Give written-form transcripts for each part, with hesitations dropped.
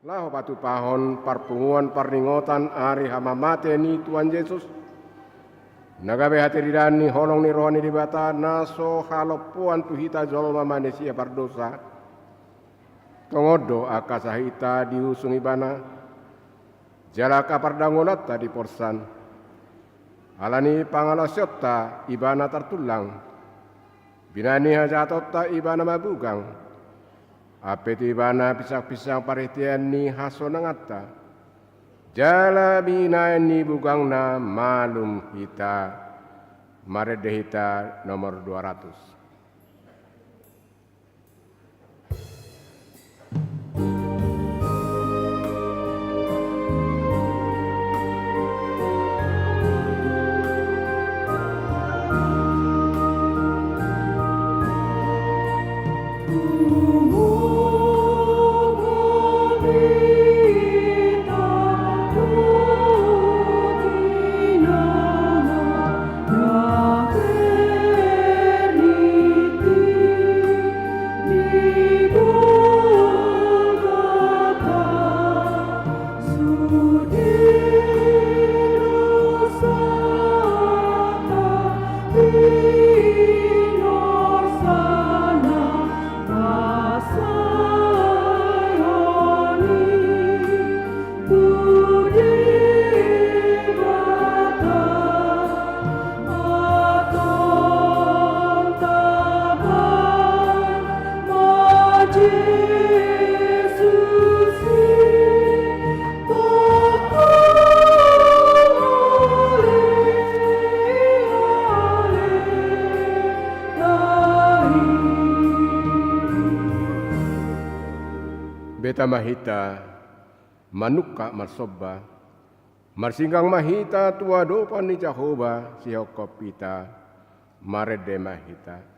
Laho patu pahon parpunguan parningotan ari hama mate ni Tuhan Yesus. Nagabe hati ridani holong ni rohani di bata naso halopuan tuhita jolma manusia berdosa. Tongodo akasahita diusung ibana. Jalaka pardangonata di porsan. Alani pangalasyota ibana tertulang. Binani hajatota ibana mabugang. Apeti ibana pisang-pisang paritian ni hasonangata. Jala bina ni bugang na malum hita. Maredehita nomor 200. Beta mahita manuka marsoba marsinggang mahita tua dopan ni Jehovah siokopita marede mahita.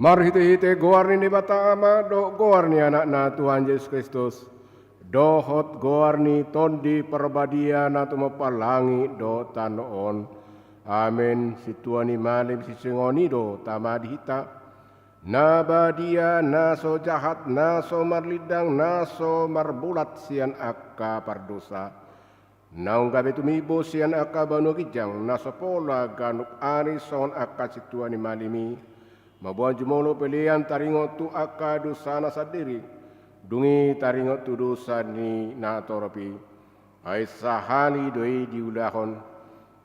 Marhite-hite goarni ni bata ama do goarni anak na Tuhan Yesus Kristus. Dohot goarni tondi perbadia na tumapalangi do tanoon. Amin. Si Tuhan imalim si singoni do tamadihita. Na badia naso jahat naso marlidang naso marbulat sian akka pardosa. Naung gabe tumibo sian akka banu kijang naso pola ganuk ari son akka si Tuhan imalimi. Mabuan jumolo pelian taringo tu akka dosana sadiri. dungi taringot tudusani na toropi, ay sahali doi diulahon,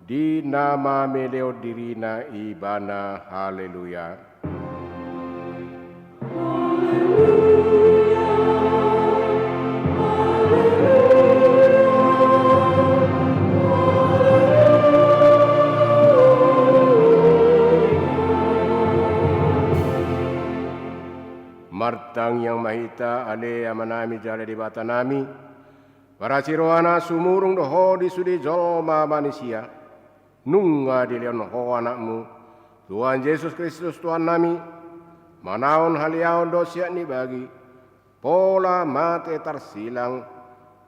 di nama meleo dirina ibana, haleluya. Martang yang mahita ale amanami jale di bata nami, para siroana sumurung doho di sudi jolma manusia, nunga di leon ho anakmu, Tuhan Yesus Kristus Tuhan nami, manaon haliaon dosia ni bagi, pola mate tarsilang,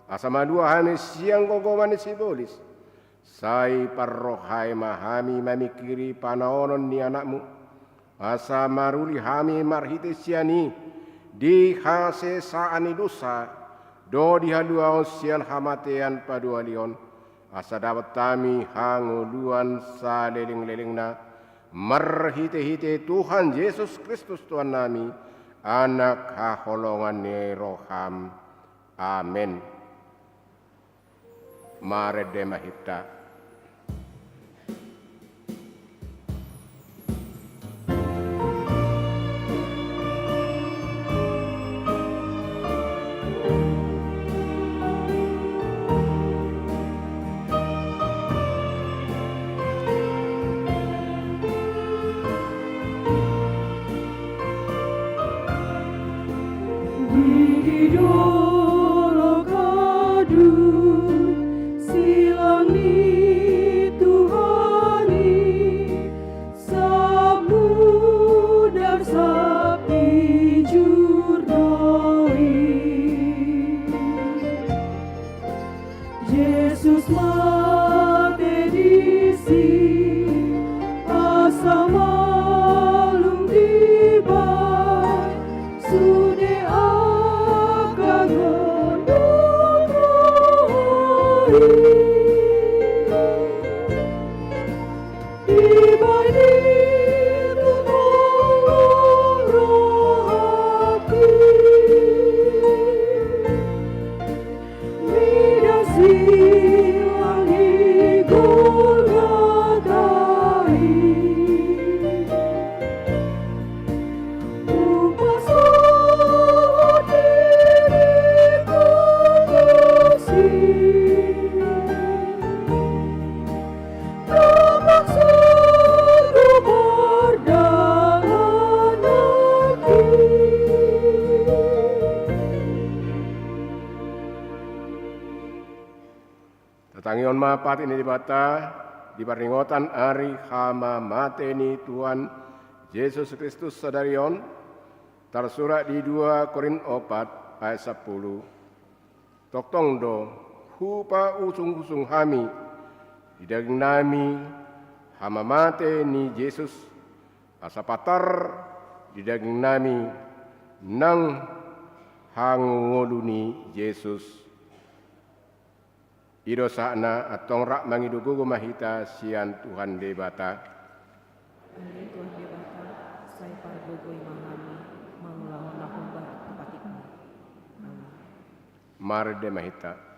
asama dua hami siang gogo manisi bolis, sai parrohai mahami mamikiri panaonon ni anakmu, asa maruli hami marhite siani, di hase saani dosa, do dihaluaon sian hamatean padualion, asa dapat tami hanguluan sa leling-lelingna, marhite-hite Tuhan Yesus Kristus Tuhan nami, anak haholongan ni roham. Amin. Mare demahita. Tangion mapat ini dibata di baringotan ari hama mateni Tuhan Yesus Kristus sadarion tersurat di 2 Korin 4 ayat 10. Toktong do hupa usung-usung hami di daging nami hama mateni Yesus asapatar di daging nami nang hangoluni Yesus. Ido sakna atong rak mangidugugu mahita sian Tuhan debata. Amin Tuhan debata, saya pargogoi mahami, mangulahon nakumbar patikmu. Amin. Marde mahita.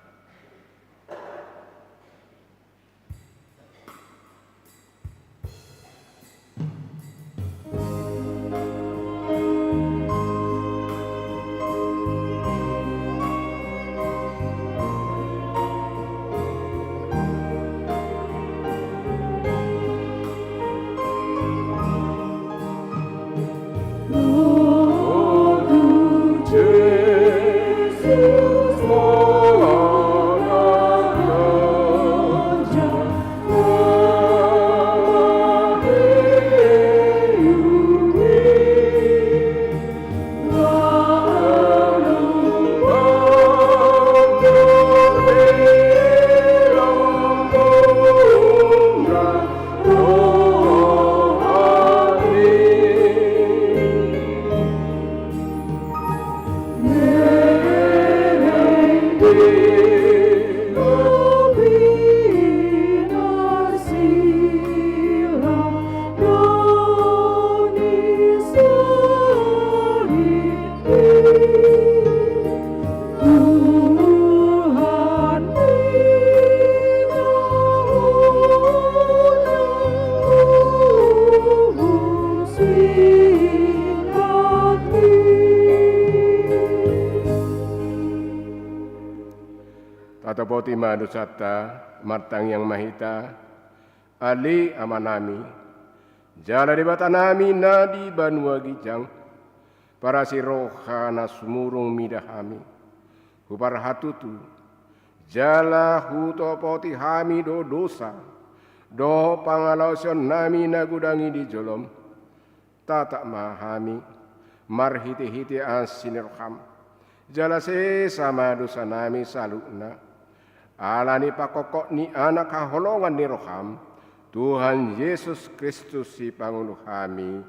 atau poti madu sata matang yang mahita ali amanami jala di batanami nadi banua gijang para si rohana sumurung midahami hupar hatutu jala huto poti hami do dosa do pangalausion nami nagudangi di jolom tata mahami marhiti-hiti asinirham jala se sama dosa nami salukna alani pakokok ni anak kaholongan ni roham Tuhan Yesus Kristus si pangunuh kami.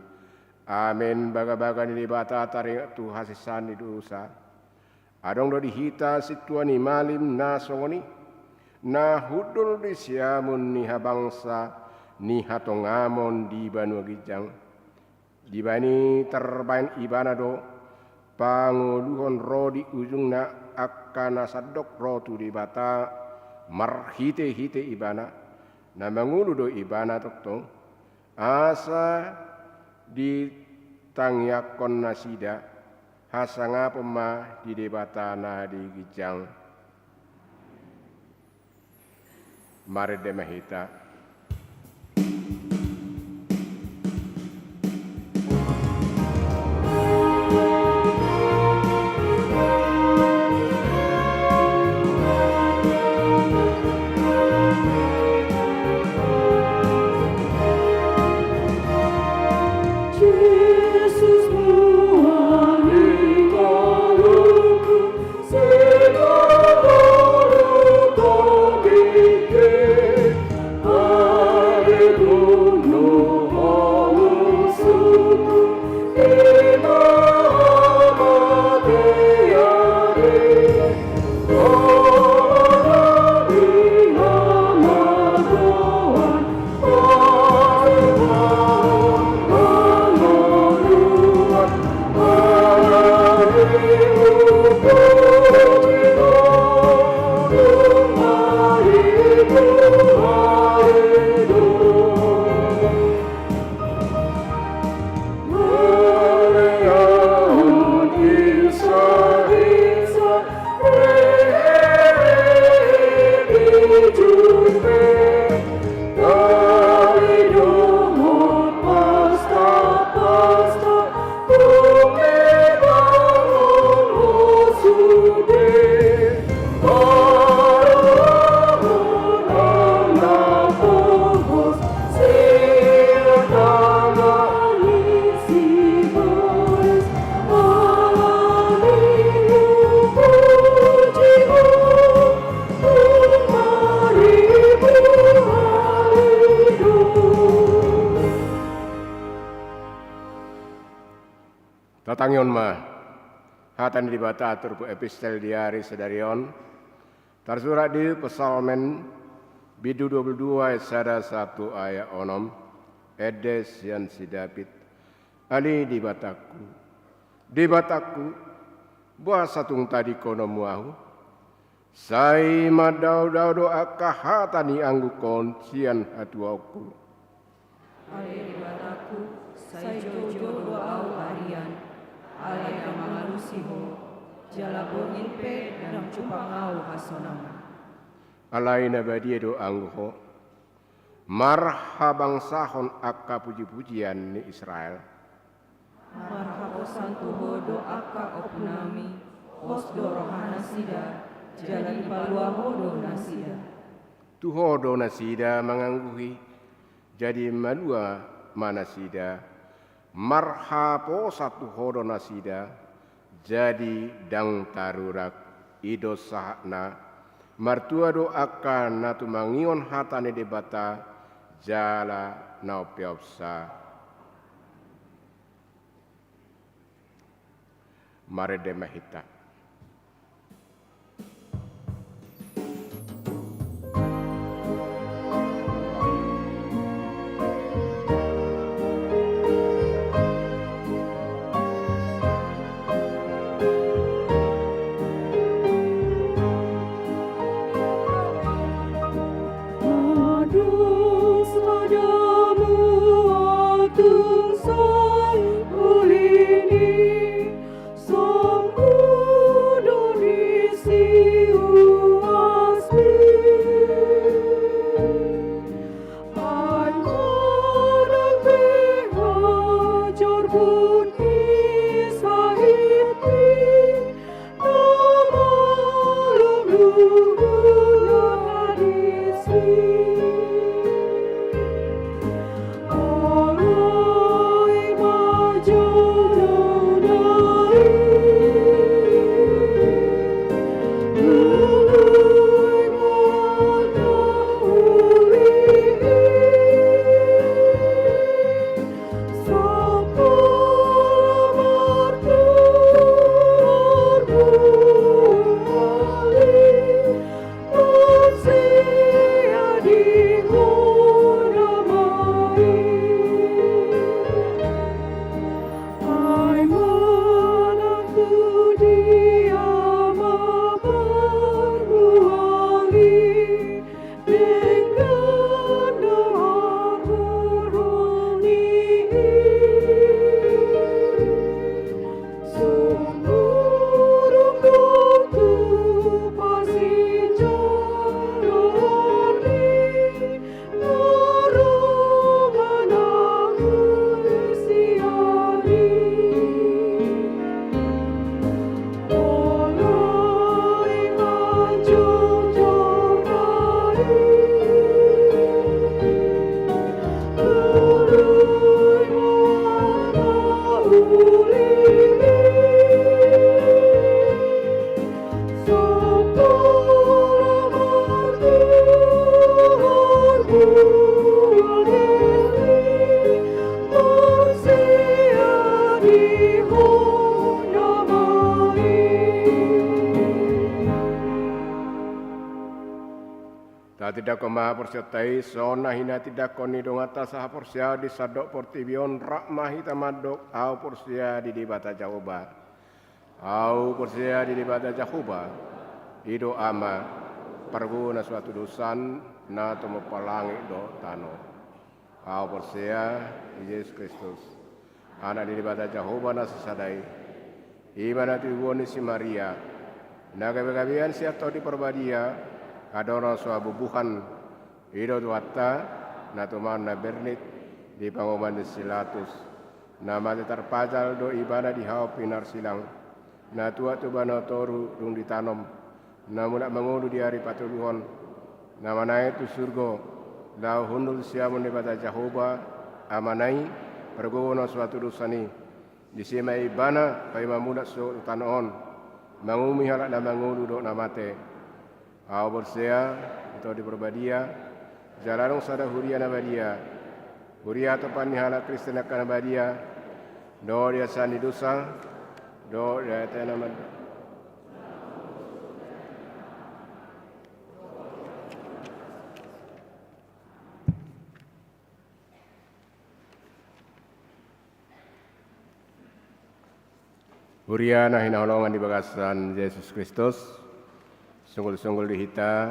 Amin. Baga-baga ni bata taring Tuhan sisan di dosa. Adong do dihita si Tuhan ni malim na songoni. Na hudul di siamun ni habangsa ni hatongamon di banua gijang. Di bani terbain ibana do panguluhon ro di ujung na akana sadok ro tu di bata marhite-hite ibana. Na mangulu do ibana toktong asa di tangyakon nasida hasanga pema di debata na di gijang mare de mahita Tatangyon ma hatan di bata turpu epistel diari sedarion tersurat di pesalmen bidu 22 ayat 1 ayat onom edes yang si David ali di bataku buah satung tadi kono muahu sai madau doa kahatani anggukon sian hatuaku ali di bataku sai jojo doa harian alai mangalusiho jala bongin pe dan cupangau hasonama alai nabadia do angho marhabang sahon akka puji-pujian ni Israel marhabosan tuho do akka opnami os do rohana sida jala ipalua hodo nasida tuho do nasida mangangguhi jadi malua manasida marhapo satu hodo nasida jadi dang tarurak ido sahna martua do akan natu mangion hatane debata jala naupiopsa mare de mahita Tung sai ulini song Kau tidak kau maha persertai, sona hina tidak kau ni dong atas saha porsia di sadok portibion rak mahita madok, au porsia di dibata jahoba. Au porsia di dibata jahoba, ido ama, perguna suatu dosan, na tomo palangi do tano. Au porsia Yesus Kristus, anak di dibata jahoba na sesadai, imana tuwoni si Maria, na gabi-gabian siap tau di perbadia, kadoro soa bubuhan ido tuata na tuman na bernit di pangoman di silatus na mati terpajal do ibana di hau pinar silang na tua tu bana toru dung ditanom na munak mengudu di hari patuluhon na manai tu surgo lau hundul siamun di bata Jahoba amanai pergono suatu dosani di sema ibana pai mamudak so tanon mangumi halak na mengudu do na mate. Au bersea atau di perbadia jalanong sada huria nabadia huria tepan hala Kristen akan nabadia do dia sani dosa do dia tanaman huria nah hinaholongan di bagasan Yesus Kristus. Sunggul-sunggul dihita,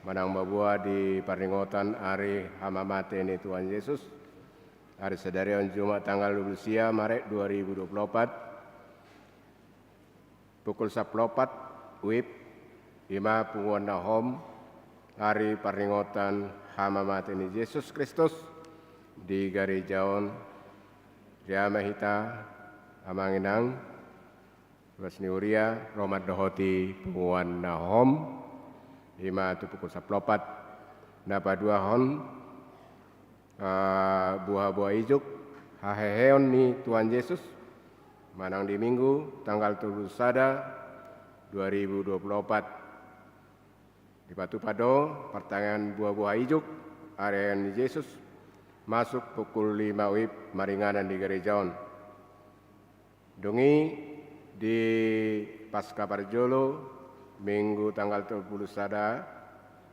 manang babua di paringotan hari hama mate ni Tuhan Yesus. Hari sedarian Jumat tanggal 12 Maret 2024. Pukul 14 WIB 5 punguan nahom hari paringotan hama mate ni Yesus Kristus di Garejaon Riama Hita Amanginang Basni Uria, Romat Dohoti, Punguan Nahom, 5 tu pukul 14, napa 2 hon, buah-buah ijuk, haheheon ni Tuhan Yesus, manang di minggu, tanggal 7 Sada, 2024. Di Batu Pado, pertanyaan buah-buah ijuk, arean Yesus, masuk pukul 5 WIB, Maringanan di Gerejaon. Dungi, di Pasca Parjolo Minggu tanggal 30 Sada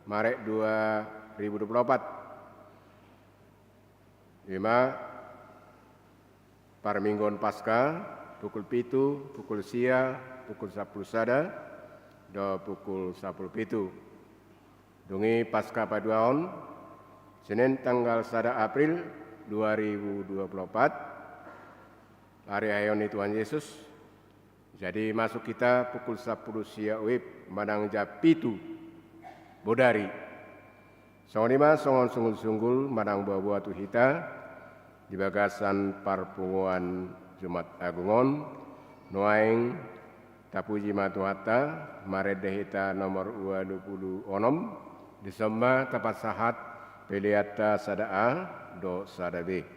Maret 2024 5 Parminggon Pasca pukul 7 pukul sia pukul 10 Sada do pukul 10 pitu dungi Pasca Paduaon Senin tanggal 1 April 2024 hari ayoni Tuhan Yesus. Jadi masuk kita pukul 10 sia WIB manang japitu bodari. Songonima songon sunggul-sunggul manang buah-buah tu hita di bagasan parpunguan Jumat Agungon Noaing Tapuji Matuhata Maret Dehita nomor 20 onom Desember tepat sahat peliata sada A do sada B.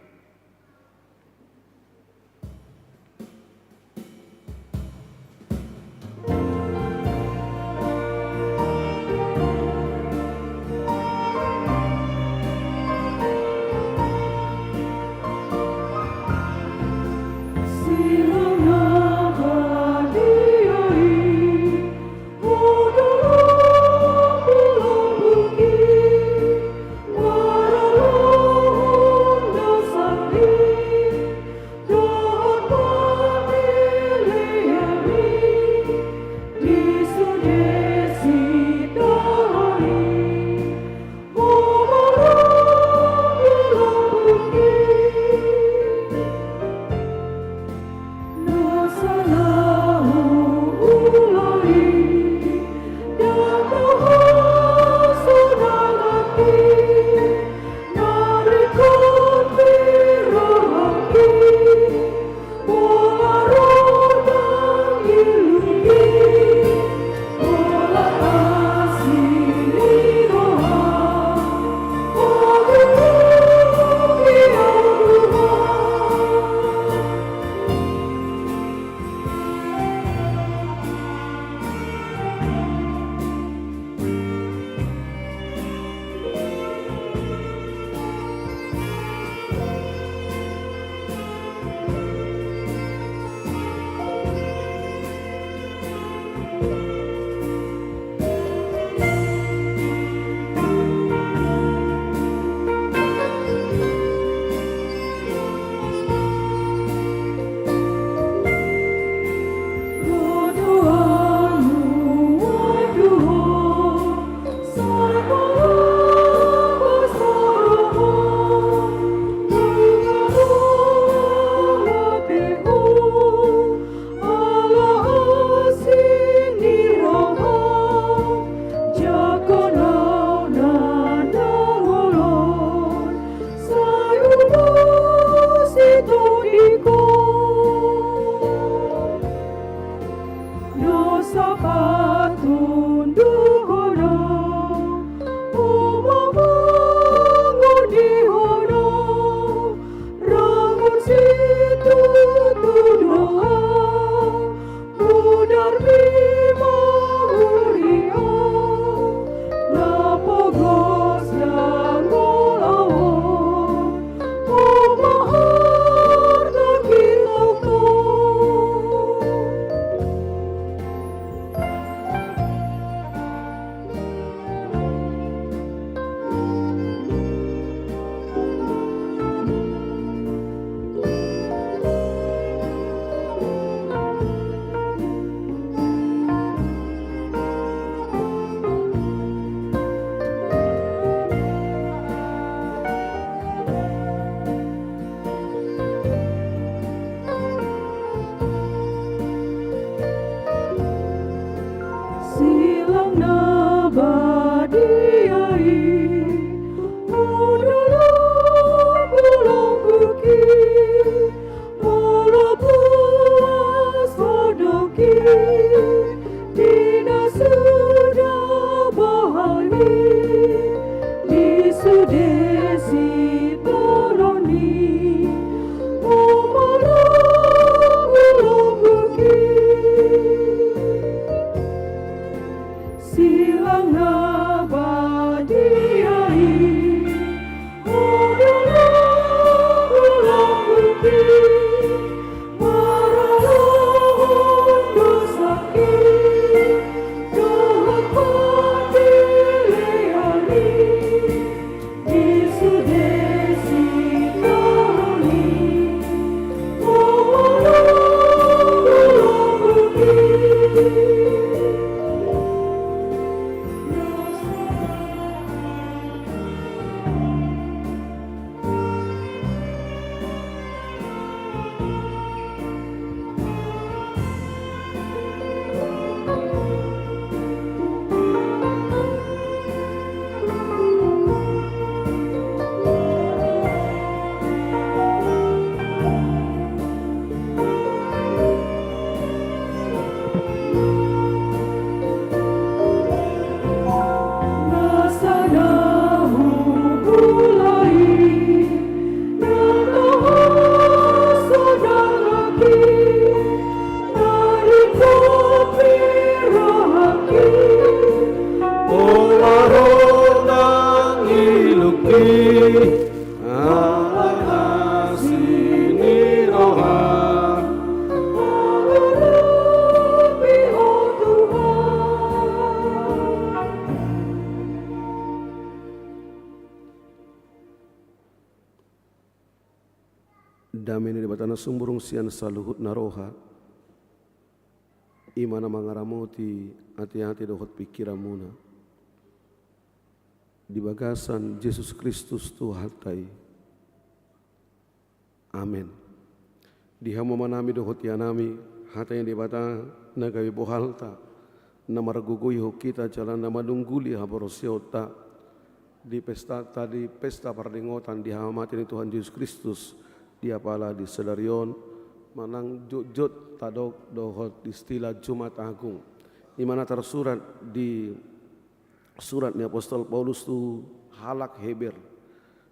silang nabadiai adalah pulau bukit walau puas hodoki tidak sudah bahari di sudesi toroni pulau bukit silang nabadiai adalah pulau bukit marahon dosaki jahat padileani di sudesi toroni pulau bukit Damai ni batana sumburung sian saluhut naroha imana mangaramoti hati-hati dohot pikiramuna di bagasan Yesus Kristus Tuhatai. Amin. Di hamo manami dohot yanami hata yang dibata nagawi bohalta namargugui ho kita jalan nama dungguli haborosiota di pesta tadi pesta pardingotan di hamati Tuhan Yesus Kristus dia pala di sedarion manang jut tadok dohot istilah Jumat Agung di mana tersurat di suratnya Apostol Paulus tu halak Heber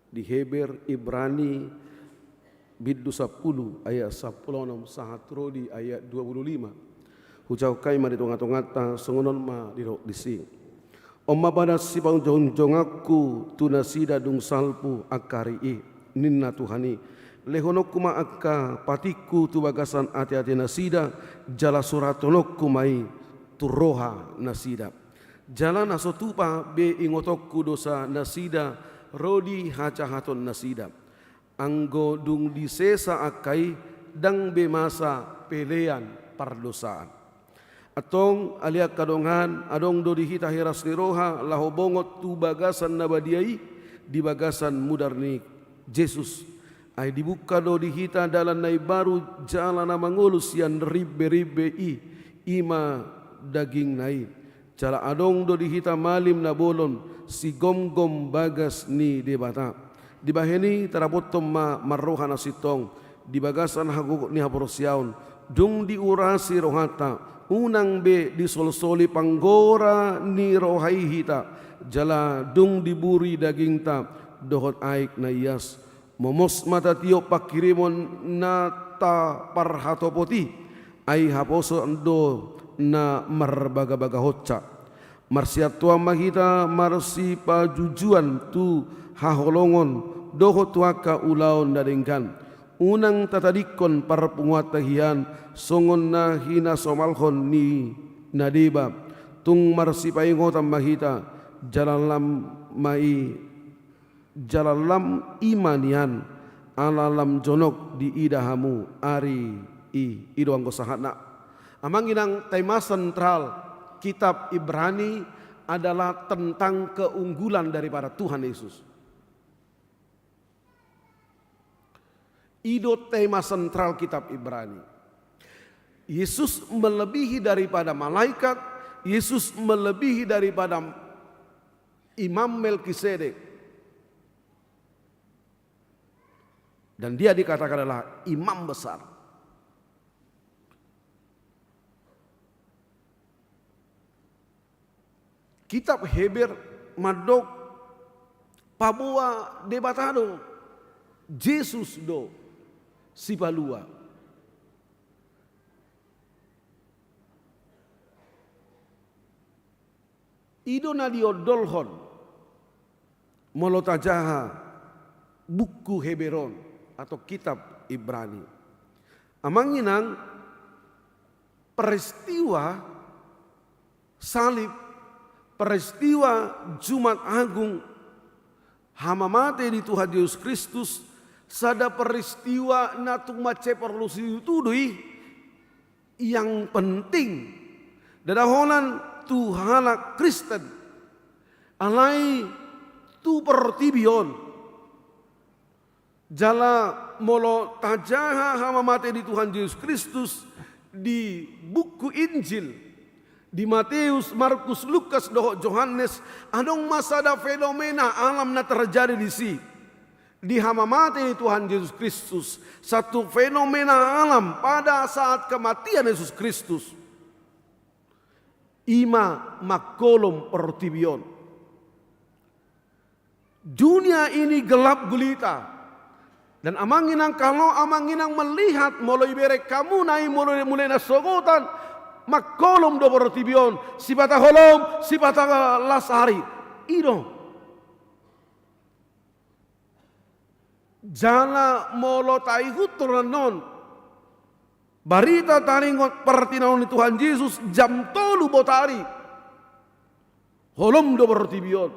di Heber Ibrani biddu 10 ayat 10 sahatro di ayat 25 hujau kaima di tonga-tongata songonon ma di sing omma pada si pangjong aku tunasida dung salpu akari ninna Tuhani lehonok kuma akka patiku tu bagasan ati-ati nasida jala suratonok kumai turoha nasida jala nasotupa be ingotokku dosa nasida rodi hacahaton nasida anggo dung disesa akai dang be masa pelean pardosaan atong aliak kadongan adong do dihita heras niroha lahobongot tu bagasan nabadiai di bagasan mudarni Yesus ay dibuka do dihita dalan nai baru jalan mangulus yang ribe-ribe ima daging nai jala adong do dihita malim na bolon si gom-gom bagas ni debata di baheni terabotom marroha na sitong di bagasan haguk ni haporosyaon dung diurasi rohata unang be disolsoli panggora ni rohai hita jala dung diburi daging ta dohot aik na iyas momos mata tio pakirimon nata parhatopoti ai haposo ando na marbaga-baga hocca marsiat tua mahita marsi pajujuan tu haholongon doho tuaka ulaon dadengkan unang tatadikon parpunguatahian songon na hina somalhon ni nadiba tung marsi paingotan mahita jalalam imanian alalam jonok di idahamu ari idoang gosahana. Amang inang tema sentral kitab Ibrani adalah tentang keunggulan daripada Tuhan Yesus. Ido tema sentral kitab Ibrani. Yesus melebihi daripada malaikat, Yesus melebihi daripada Imam Melkisedek. Dan dia dikatakan adalah imam besar. Kitab Heber madok pabua debatado Jesus do si palua. Ido na diodolhon molotajaha buku Heberon atau kitab Ibrani. Amanginang peristiwa salib, peristiwa Jumat Agung, hama mate di Tuhan Yesus Kristus, sada peristiwa natung mace perlu situdui yang penting dadahonan Tuhana Kristen alai tu pertibion jala molo tajaha hama mate di Tuhan Yesus Kristus di buku Injil di Matius, Markus, Lukas, doho Yohanes adong masada fenomena alam na terjadi di si di hama mate di Tuhan Yesus Kristus, satu fenomena alam pada saat kematian Yesus Kristus. Ima makolom pertibion. Dunia ini gelap gulita. Dan amanginang kalau amanginang melihat mulai berek kamu naik mulai nasogotan makolom do pertibion sibata holom sibata lasari iro. Jala molo taihut turanon. Barita taringot pertinaon ni Tuhan Yesus jam 3 botari. Holom do bertibion.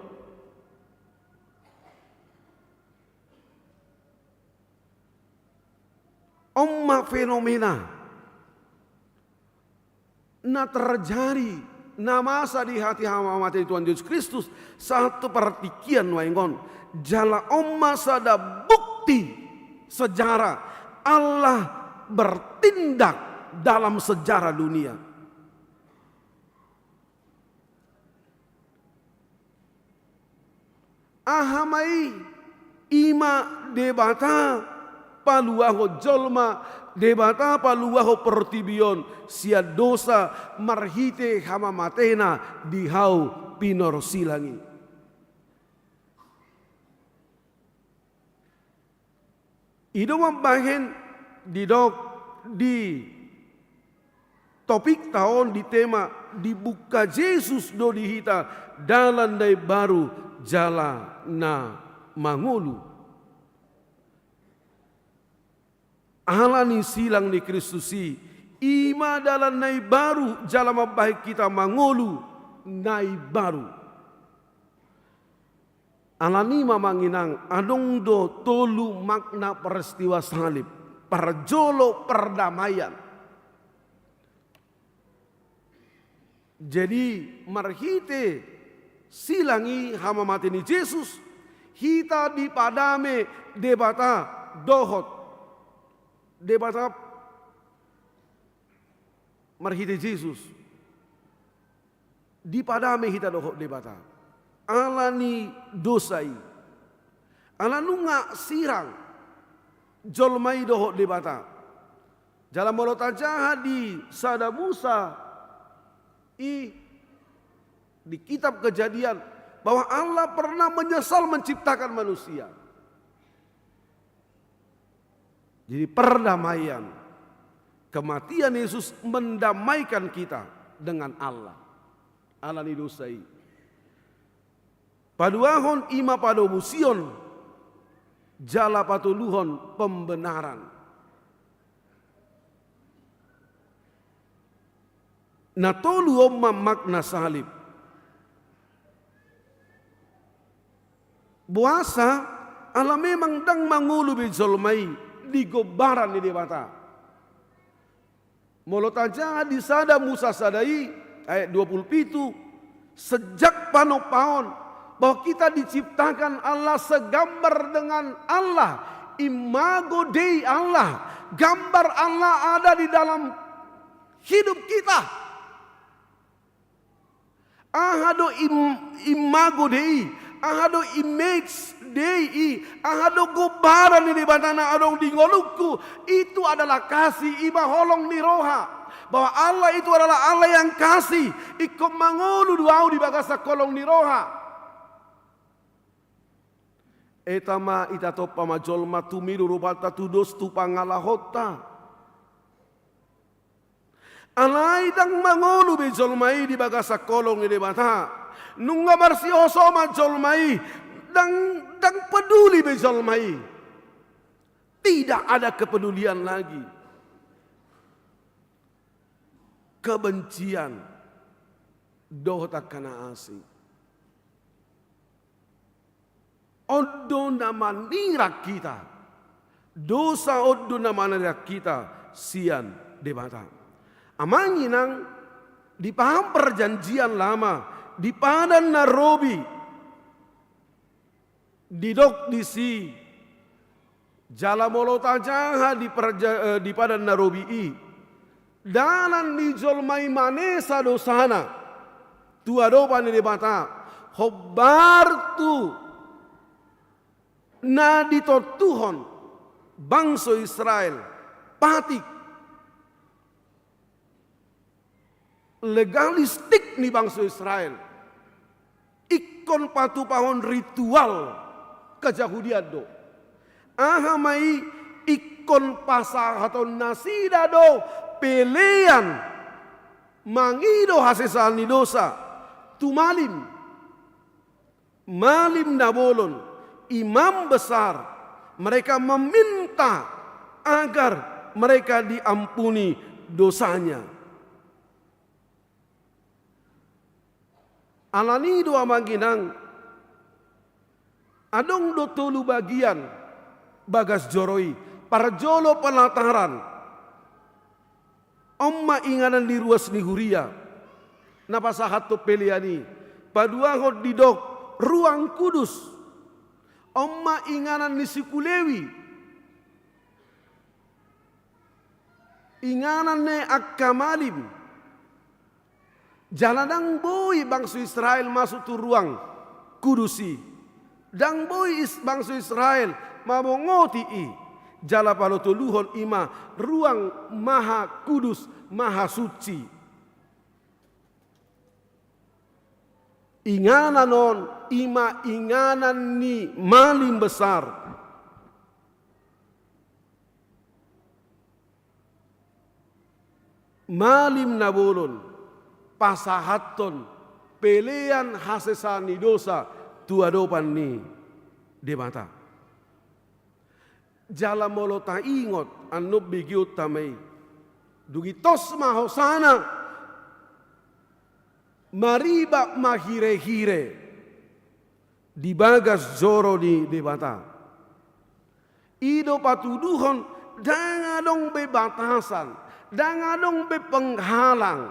Omma fenomena na terjadi na masa di hati hama mati Tuhan Yesus Kristus satu pertikian waingon jala omma sada bukti sejarah Allah bertindak dalam sejarah dunia. Ahamai ima debata paluaho jolma debata paluaho pertibion sia dosa marhite hama matena dihau pinor silangi. Ido mambahen di topik tahun di tema dibuka Yesus do dihita dalan dai baru jala na mangulu. Alani silang di Kristusi ima dalan nai baru jala mabaik kita mangulu nai baru. Alani mamanginang adong do tolu makna peristiwa salib. Perjolo perdamaian. Jadi marhite silangi hama mati ni Yesus hita di padame debata dohot debata marhite Yesus di padame hita dohot debata alani dosai alanunga sirang jolmai doho debata. Jalan molota jahat di sada Musa di kitab Kejadian bahwa Allah pernah menyesal menciptakan manusia. Jadi perdamaian. Kematian Yesus mendamaikan kita dengan Allah. Allah ni dosai. Paduahon ima padomusion jala patuluhon pembenaran. Natolu omma makna salib. Buasa ala memang dang mangulu bijolmai di gobaran di debata. Molotaja di sada Musa sadai ayat 27 sejak panopaon bahwa kita diciptakan Allah segambar dengan Allah, imago Dei Allah, gambar Allah ada di dalam hidup kita. ahado imago Dei, ahado image Dei, ahado gubaran ni batana adong dingoluku. Itu adalah kasih iba holong ni roha. Bahwa Allah itu adalah Allah yang kasih. Ikut mangolu duau di bagasa kolong ni roha. Etama itato pamajol matumiru rubata tudos tu pangalahota. Alai dang mangolu bejol mai di bagasa kolong ni bata. Nunga marsioso majol mai dang peduli bejol mai. Tidak ada kepedulian lagi. Kebencian dohta kana asing. Odo nama nirak kita, dosa odo nama nirak kita, sian debata. Amanginang di paham perjanjian lama, di padan Nairobi, di dok di si, jala molota jaha di padan Nairobi i, dalan di jolmai manesa dosana, tu adopan di debata, hobar tu. Na dito Tuhon bangsa Israel patik legalistik ni bangsa Israel ikon patu pahon ritual kejahudian do ahamai ikon pasah atau nasida do pelean mangido hasesan ni dosa tumalim malim nabolon imam besar, mereka meminta agar mereka diampuni dosanya. Alani doa manginang, adong do tolu bagian bagas joroi, parjolo pelataran, omma inganan di ruas ni huria, napasahat to peliani, padua hot didok ruang kudus. Omma inganan ni Sikulewi, inganan ne Akkamalim, jaladang boy bangsa Israel masuk tu ruang kudusi, dang boy bangsa Israel mabongoti i, jala palotoluhon ima ruang maha kudus, maha suci. Inganan non ima inganan ni malim besar. Malim nabolon pasahaton pelean hasesani dosa tuadopan ni debata. Jala molota ingot anub bigiut tamai. Dugitos mahosana. Mariba mahire-hire di bagas joro di debata. Ido patuduhon dangadong be batasan, dangadong be penghalang.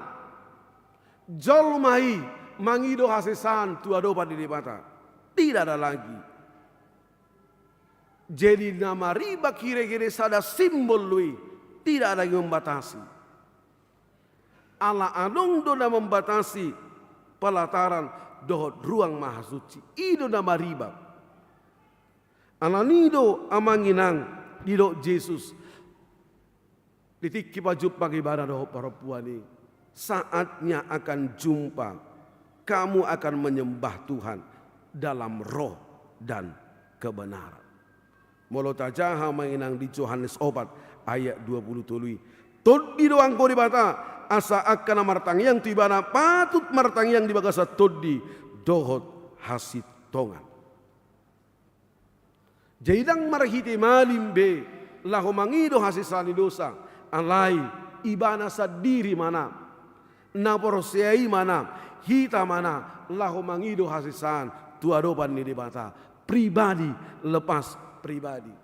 Jolmai mangido hasesan tuadopa di debata. Tidak ada lagi. Jadi nama riba kira-kira sada simbol lui tidak ada yang membatasi. Allah anong do na membatasi pelataran dohot ruang maha suci. Ido nama riba. Ananido amanginang dido Yesus. Titik kipajub pagi ibadah dohot perempuan ini. Saatnya akan jumpa. Kamu akan menyembah Tuhan dalam roh dan kebenaran. Molotajaha menginang di Yohanes 4 ayat 20 tului. Tod di doang ko di bata. Asa akan martang yang tibana patut martang yang dibagasa todi dohot hasit tongan. Jaidang marhiti malim be lahu mangido hasisani dosa alai ibana sadiri mana naporosiai mana hita mana lahu mangido hasisan tuadopan ni dibata pribadi lepas pribadi.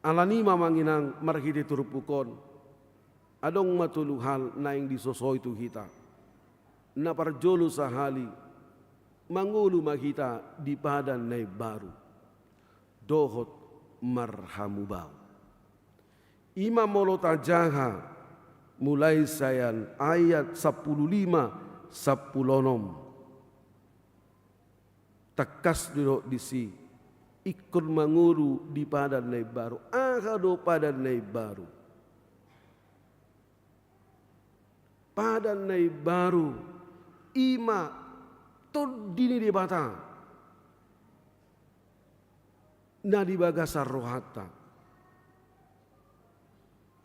Alani mamanginang marhiti turupukon. Adong matuluhal na yang disosoi tu kita. Na parjolo sahali. Mangulu makita di padan na baru. Dohot marhamubau. Ima molota jaha mulai sayan ayat 15 10 takas diro disi ikut manguru di padan nai baru do padan nai baru ima to dini di bata na di bagasar rohata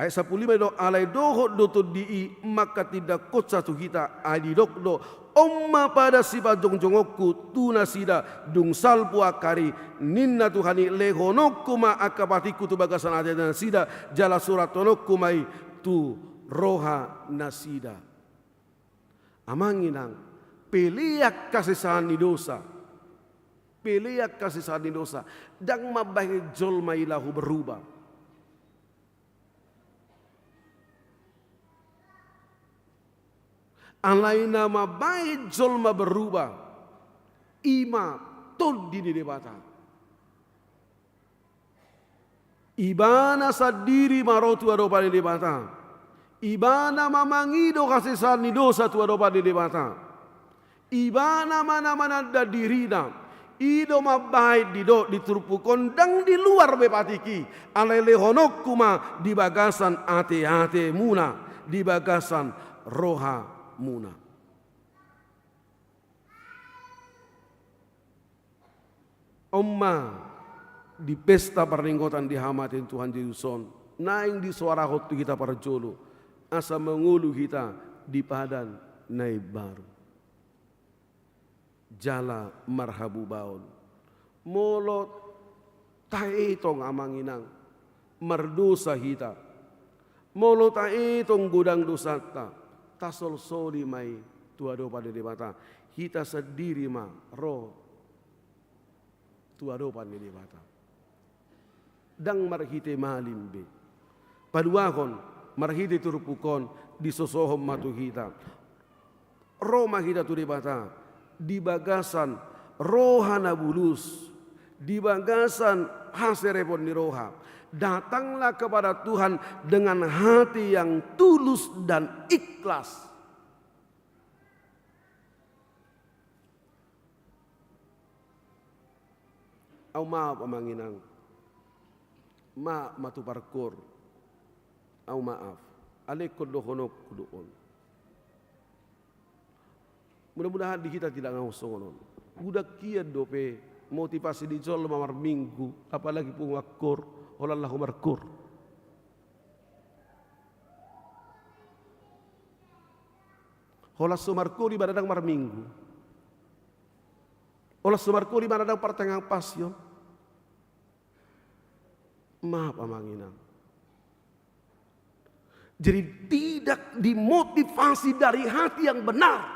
ayat 15 do alai dohot do to di maka tidak kot satu kita adi dok do omma pada sipa jongjongokku tuna sida dung salpu akari ninna tuhani lehonokku ma akapatiku tu bagasan ade dan sida jala surat tonokku mai tu roha nasida amanginang peliak kasisahan ni dosa dang mabahi jol mailahu berubah alai nama baik jolma berubah ima tol dini debata ibana sadiri marotu adopa di debata ibana mamangido kasih sani dosa tu adopa di debata ibana mana da dirina ido mabai dido diturupu kondang di luar bepatiki alai lehonok kuma di bagasan ate muna di bagasan roha muna. Omma di pesta peringkotan di hamatin Tuhan Yesuson naing di suara hotu kita para jolo asa mengulu kita di padan naik baru jala marhabu baon molot taetong amanginang merdosa hita molot taetong gudang dosata tasol soli mai tua do pada debata hita sendiri ma roh tua do pada debata dang marhite malimbe paduakon marhite turupukon di sosohom matu hita Roma hita tu debata di bagasan rohana bulus di bagasan haserepon di roha datanglah kepada Tuhan dengan hati yang tulus dan ikhlas. Au maaf amanginang. Ma matu parkur. Au maaf. Ale kodohonok kudoon. Mudah-mudahan di kita tidak ngausonon. Budak kia dope motivasi di jol mamar minggu apalagi pungakur. Olallahu markur. Holas sumarkuri badadang marminggu. Holas sumarkuri badadang pertengang pasio. Maaf amanginang. Jadi tidak dimotivasi dari hati yang benar.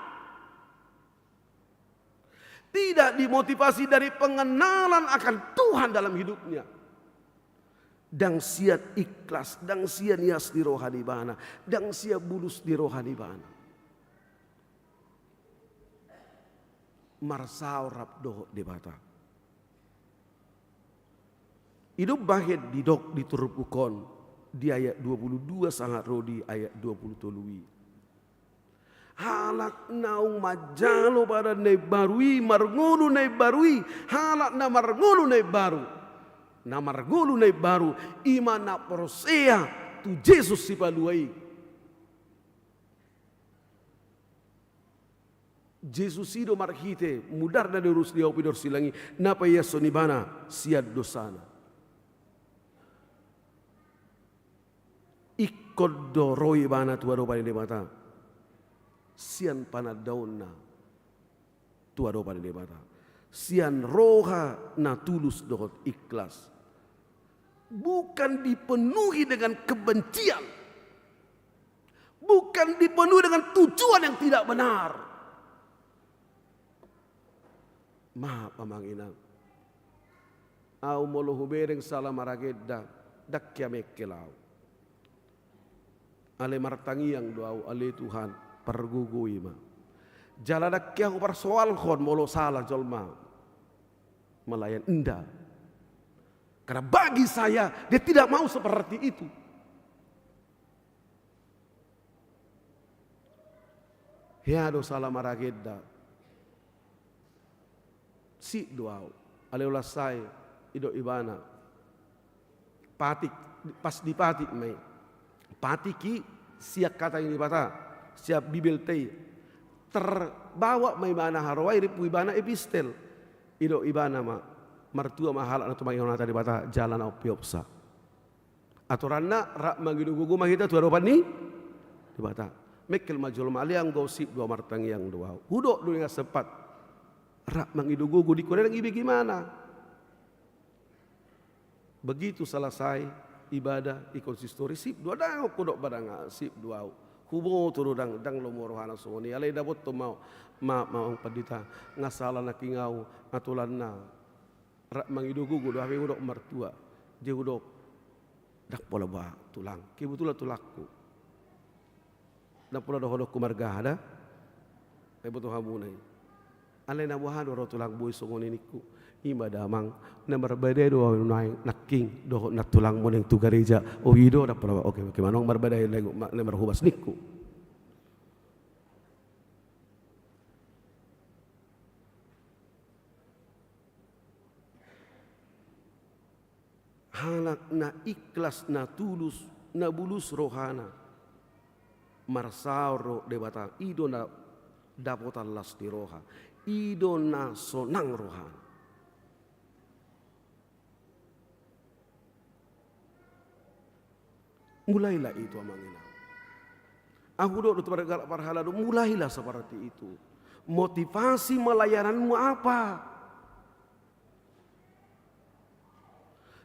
Tidak dimotivasi dari pengenalan akan Tuhan dalam hidupnya. Dang siat ikhlas, dang siat nias di rohani bana, dang siat bulus di rohani bana. Marsau rabdo debata. Hidup bahid didok diturupukon di ayat 22 sangat rodi ayat 20 tolui. Halak naung majalo pada ne barui marngulu ne barui halak na marngulu ne baru. Namar gulu nai baru iman na prosea tu Jesus si paluai. Jesus ido marhite mudar na derus dia opidor silangi napa ya sonibana siad dosana. Ikod doroi bana tuado pada debata. Sian panadauna tuado pada debata. Sian roha na tulus dohot ikhlas. Bukan dipenuhi dengan kebencian. Bukan dipenuhi dengan tujuan yang tidak benar. Maaf amanginang. Au molohu bereng salah marageda dak kiamekelau. Ale martangi yang doau ale Tuhan pergugui ma. Jala dak kia ku persoal kon molo salah jolma. Melayan endah. Karena bagi saya dia tidak mau seperti itu. Hiado salam arageda. Si doau. Aleola sai ido ibana. Patik pas di patik mai. Patiki siap kata ini bata. Siap bibel tei. Terbawa mai bana harwai ripu ibana epistel. Ido ibana ma mertua mahal atau mayona tadi bata jalan opiopsa. Aturanna rak magidu gugu mahita tu aropan ni di bata. Mekel majul maliang gosip dua martang yang dua. Hudok dulu yang sepat. Rak mangidu gugu di Korea ibi gimana? Begitu selesai ibadah ikonsistori sip dua dang kudok badang sip dua. Hubo turu dang lomo rohana soni. Alai dabot to mau padita ngasala nakingau atulanna. Rak mangidu gugu dua hape hudok mertua. Dia hudok dak pola ba tulang. Kebetulan tulakku. Na pula dohodok kumarga ada. Ay butuh hamunay. Alay na buhan oro tulang buhay sungoni niku. Ima damang na marbade do naking do na tulang mo ning tugareja. O hido na pula okay manong marbade na marhubas niku. Halak na ikhlas na tulus na bulus rohana. Marsauro debata ido na dapotan las di roha. Ido na sonang rohana. Mulailah itu amangina. Aku do parhala do mulailah seperti itu. Motivasi melayananmu apa?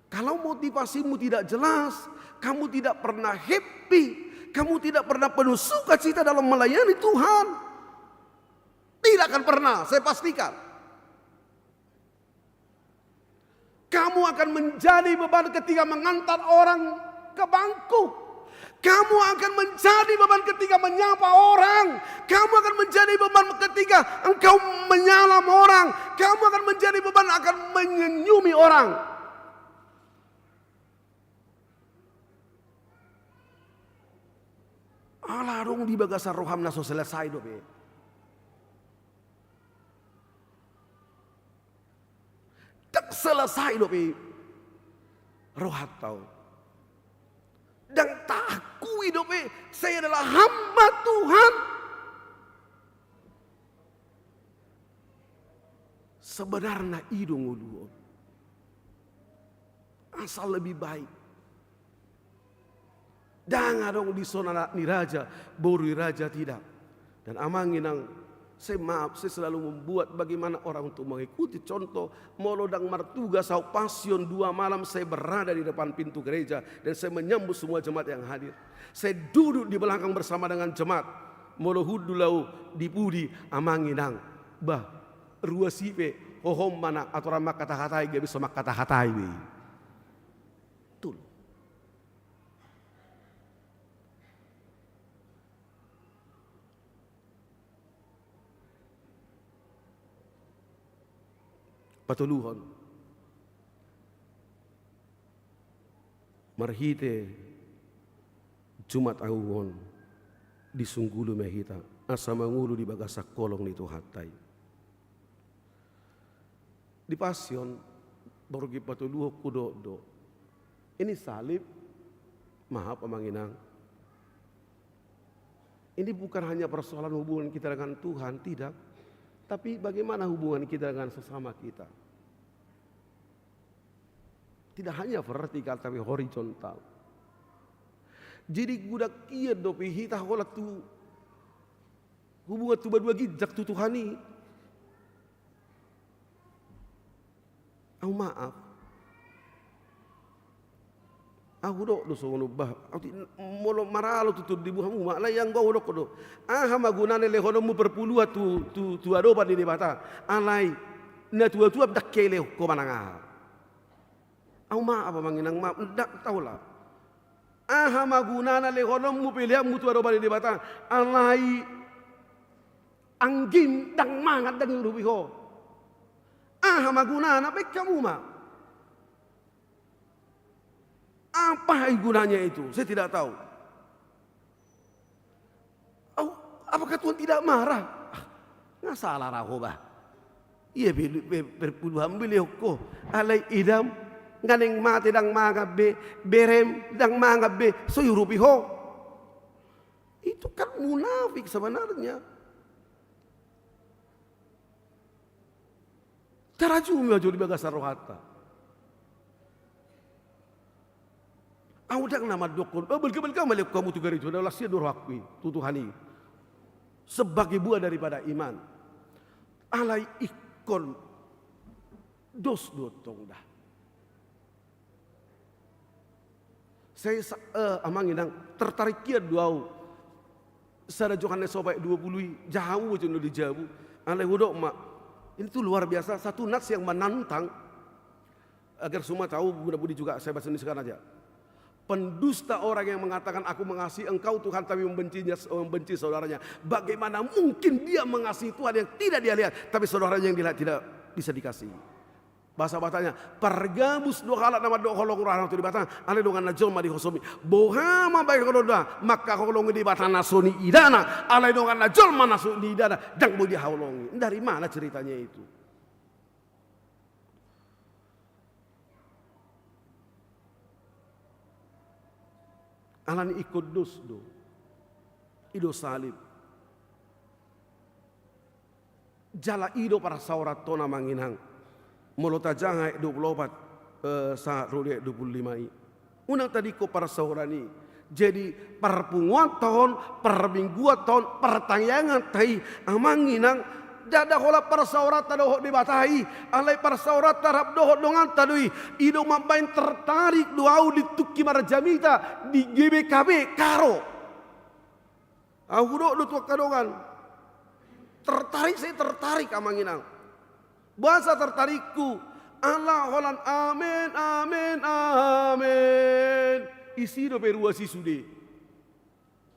Kalau motivasimu tidak jelas, kamu tidak pernah happy, kamu tidak pernah penuh sukacita dalam melayani Tuhan. Tidak akan pernah, saya pastikan. Kamu akan menjadi beban ketika mengantar orang ke bangku. Kamu akan menjadi beban ketika menyapa orang. Kamu akan menjadi beban ketika engkau menyalam orang. Kamu akan menjadi beban akan menyenyumi orang. Alah dong di bagasan roham naso selesai do be. Tak selesai do be. Rohat tahu. Dan tak akui do be. Saya adalah hamba Tuhan. Sebenarnya idung ulu. Asal lebih baik. Jangan dong di zona ni raja, boru raja tidak. Dan amanginang, saya selalu membuat bagaimana orang untuk mengikuti contoh. Molodang martuga sau pasion 2 malam saya berada di depan pintu gereja. Dan saya menyambut semua jemaat yang hadir. Saya duduk di belakang bersama dengan jemaat. Molo hudulau dipudi amanginang. Bah, rua sipe, hohom mana atau ramak kata-katai, gak bisa mak kata-katai. Betul. Patuluhon marhite Jumat Agungon di Sunggulu Mehita asa mangulu di bagasak kolong ni Tuhatai di pasion borgi patuluho kudo ini salib maha pamanginang. Ini bukan hanya persoalan hubungan kita dengan Tuhan, tidak, tapi bagaimana hubungan kita dengan sesama kita. Tidak hanya vertikal tapi horizontal. Jadi gudak kia dopi hita hola tu hubungan tu berdua gijak tu Tuhani. Aku maaf. Aku dok do sono bah. Aku molo maralo tu di buhamu mak layang gua dok do. Aha magunane le honomu perpuluh tu adopan di bata. Alai na tu dak kele ko mananga. Aku maaf manginang maaf ndak tahulah. Aha magunana le honomu pilih mu tu adopan di bata. Alai anggim dang mangat dang rubiho. Aha magunana baik kamu mak. Apa gunanya itu? Saya tidak tahu. Apakah Tuhan tidak marah? Nggak salah rahoba. Iya berpuluhan beliau ko alai idam nganeng mati dang magabe berem dang magabe so yurupiho. Itu kan munafik sebenarnya. Tarajumi aja di bagasar rohata. Audang nama dokon. Belka melihat kamu tuh gari adalah sia dorhakwi tutuhani. Sebagai buah daripada iman. Alai ikon dos dotong dah. Saya amangin nang tertarik kia duau. Sada Yohanes sobai 20 jauh aja di jabu. Alai hudok mak. Ini tuh luar biasa, satu nas yang menantang agar semua tahu, mudah-mudahan juga saya bahas ini sekarang aja. Pendusta orang yang mengatakan aku mengasihi engkau Tuhan tapi membenci saudaranya. Bagaimana mungkin dia mengasihi Tuhan yang tidak dia lihat tapi saudaranya yang dilihat tidak bisa dikasihi. Bahasa-bahasanya pergabus dua halat nama dua holong rahang tu di batang ale dengan najol ma di hosomi bohama baik kododa maka holong di batang nasoni idana ale dengan najol ma nasoni idana dang bo di holongi. Dari mana ceritanya itu? Alani ikut dos do ido salib jala ido para saurat tona manginang Molota jangai 24 saat rode 25 unang tadi ko para saurani jadi perpunguan tahun permingguan tahun pertangyangan tai amanginang dada hola para saurat tadoh dibatahi alai para saurat tarap doh dongan tadui ido mampain tertarik doau di tuki marjamita di GBKB karo aku do tua kadongan saya tertarik amanginang bahasa tertarikku Allah holan amin amin amin isi do peruasi sude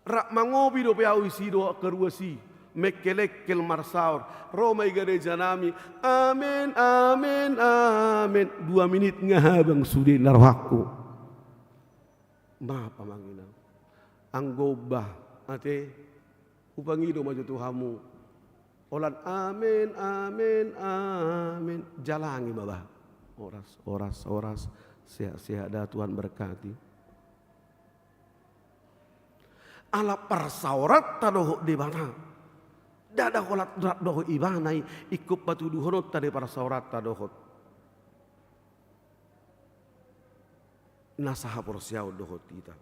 rak mangobi do peau isi do keruasi mekelek kel marsaur Roma gereja nami amin amin amin 2 menit ngahabang sude narwaku maaf pamangina anggobah ate upangido maju tuhamu Olan amin amin amin jalangi babah oras sehat dah Tuhan berkati ala persaurat tadoh di mana dada kolat doh ibanai ikut batu duhonot tadi persaurat tadohot nasaha porsiau dohot kita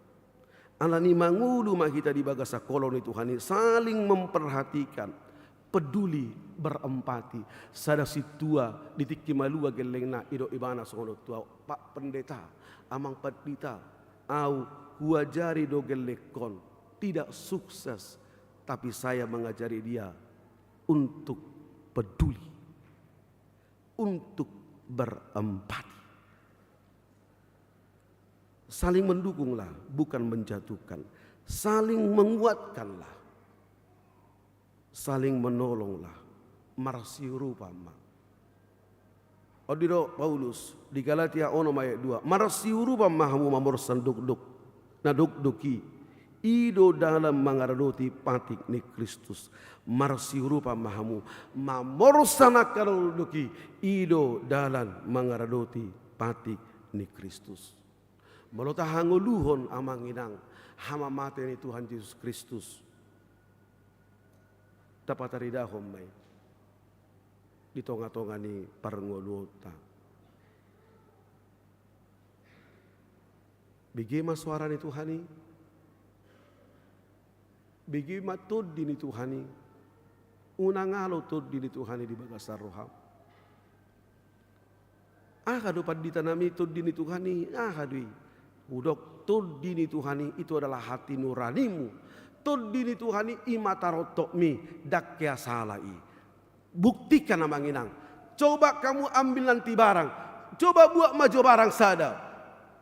ala ni mangulu mah kita di bagasa koloni Tuhan ini saling memperhatikan peduli berempati sada si tua di tiki malua gelengna ido ibana sono tua Pak Pendeta amang pendeta au kuajari do gelekon tidak sukses tapi saya mengajari dia untuk peduli untuk berempati saling mendukunglah bukan menjatuhkan saling menguatkanlah saling menolonglah marsiuru pama odiro Paulus di Galatia 6 ayat 2 marsiuru pama hamu mamorsan duk naduk-duki ido dalam mangaradoti patik ni Kristus marsiuru pama hamu mamorsana karuduki ido dalam mangaradoti patik ni Kristus melota hanguluhon amanginang hama mate ni Tuhan Yesus Kristus dapat arida homai di tonga-tonga ni parngolota. Bagaimana suara ni Tuhani? Bagaimana tuddi ni Tuhani? Unang alo tuddi ni Tuhani di bagasar roham. Kado ditanami tuddi ni Tuhani. Kadui. Udok tuddi ni Tuhani itu adalah hati nuranimu. Tuddi ni Tuhani imatarotokmi dakya salai. Buktikan amanginang. Coba kamu ambil nanti barang. Coba buat maju barang sada.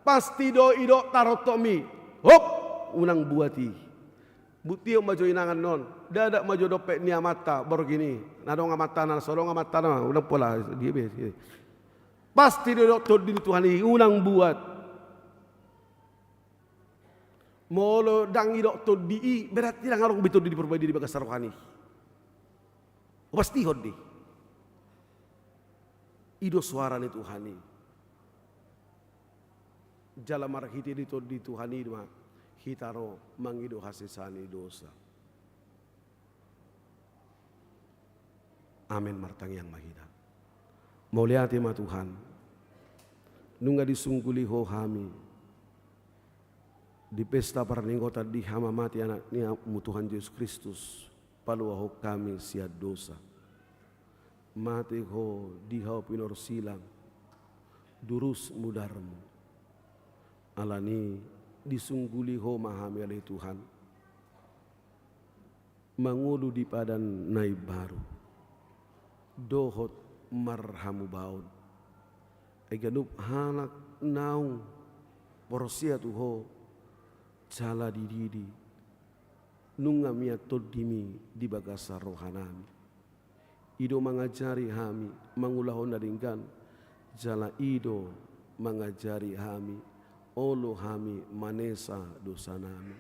Pasti do ido tarotokmi. Hop, unang buati. Bukti yang maju inangan non. Dadak maju dopek ni amata baru gini. Nadong amata na sorong amata na unang pola dia. Pasti do tuddi ni Tuhani unang buat. Molo dangi dok to di berarti lang arong betul di perbadi di bagas rohani. Pasti hodi. Ido suara ni Tuhani. Jala marhiti di to di Tuhani ma hitaro mangido hasisani dosa. Amin martang yang mahida. Mauliati ma Tuhan. Nunga disungguli ho hami. Di pesta parninggota di hama mati anak ni Tuhan Yesus Kristus. Palua ho kami sia dosa. Mati ho di hau pinor silang. Durus mudarmu. Alani disungguli ho mahami oleh Tuhan. Mangulu di padan naib baru. Dohot marhamu baun. Eganup hanak naung. Porosia tuho. Jala dididi. Nungamia todimi di bagasa rohanami. Ido mengajari hami. Mangulahon naringgan. Jala ido mengajari hami. Olo hami manesa dosa nami.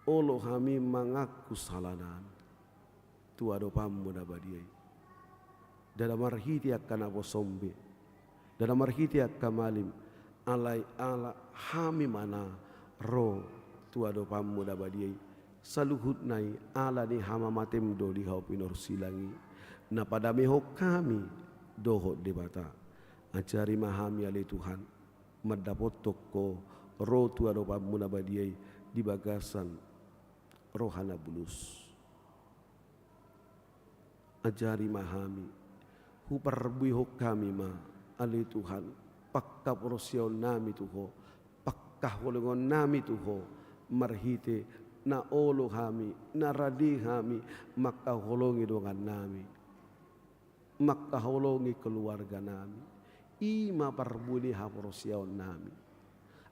Olo hami mengaku salah nami. Tuado pamuda badiai. Dalam marhiti akan apa sombe. Dalam marhiti akan malim. Alai ala hami mana ro tuado pamuda badiai. Saluhut nai ala ni hama matem do di hau pinor silangi. Na pada meho kami dohot debata. Ajari mahami ale Tuhan. Mendapot toko ro tuado pamuda badiai di bagasan rohana bulus. Ajari mahami huparbuih kami ma ali Tuhan pakka porosyon nami tuho pakka holongon nami tuho marhite na olo hami na radi hami makka holongi dongan nami makka holongi keluarga nami ima parbuni ha porosyon nami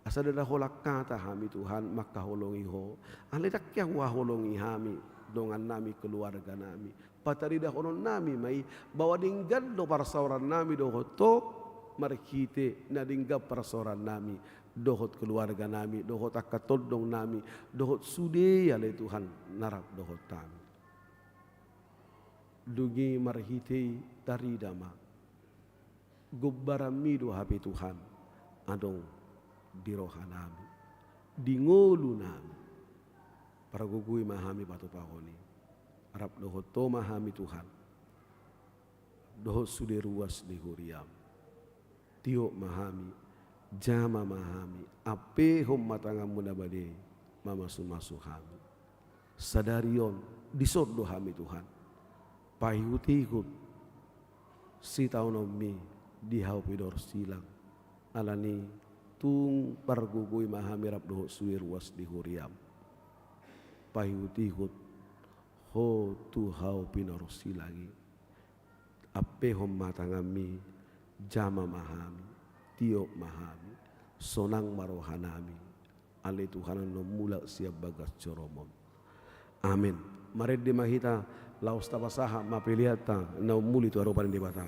asal ada holak kata hami Tuhan makka holongi ho aledak yang wah holongi hami dongan nami keluarga nami patarida honon nami mai bawa dinggan do parsawaran nami do hoto markite na dingga parsawaran nami dohot keluarga nami dohot akatodong nami dohot sude ale Tuhan narap dohot tami dugi marhite taridama gubbarami do hape Tuhan adong di rohanami di ngolu nami para gugui mahami batu pahoni Arab dohot to mahami Tuhan. Dohot sude ruas di huriam. Tio mahami. Jama mahami. Ape hom matangam muna bade. Mamasu hami. Sadarion. Disod dohami Tuhan. Pahihut-hihut. Si taunomi. Dihau pidor silang. Alani. Tung pargugui mahami rap dohot sude ruas di huriam. Pahihut-hihut. Ho tu hau pinarosi lagi. Ape hom matangami jama mahami tiok mahami sonang marohanami ale Tuhan no mula siap bagas coromon. Amin. Mari di mahita laus tabasaha mapiliata na muli tu aropan di bata.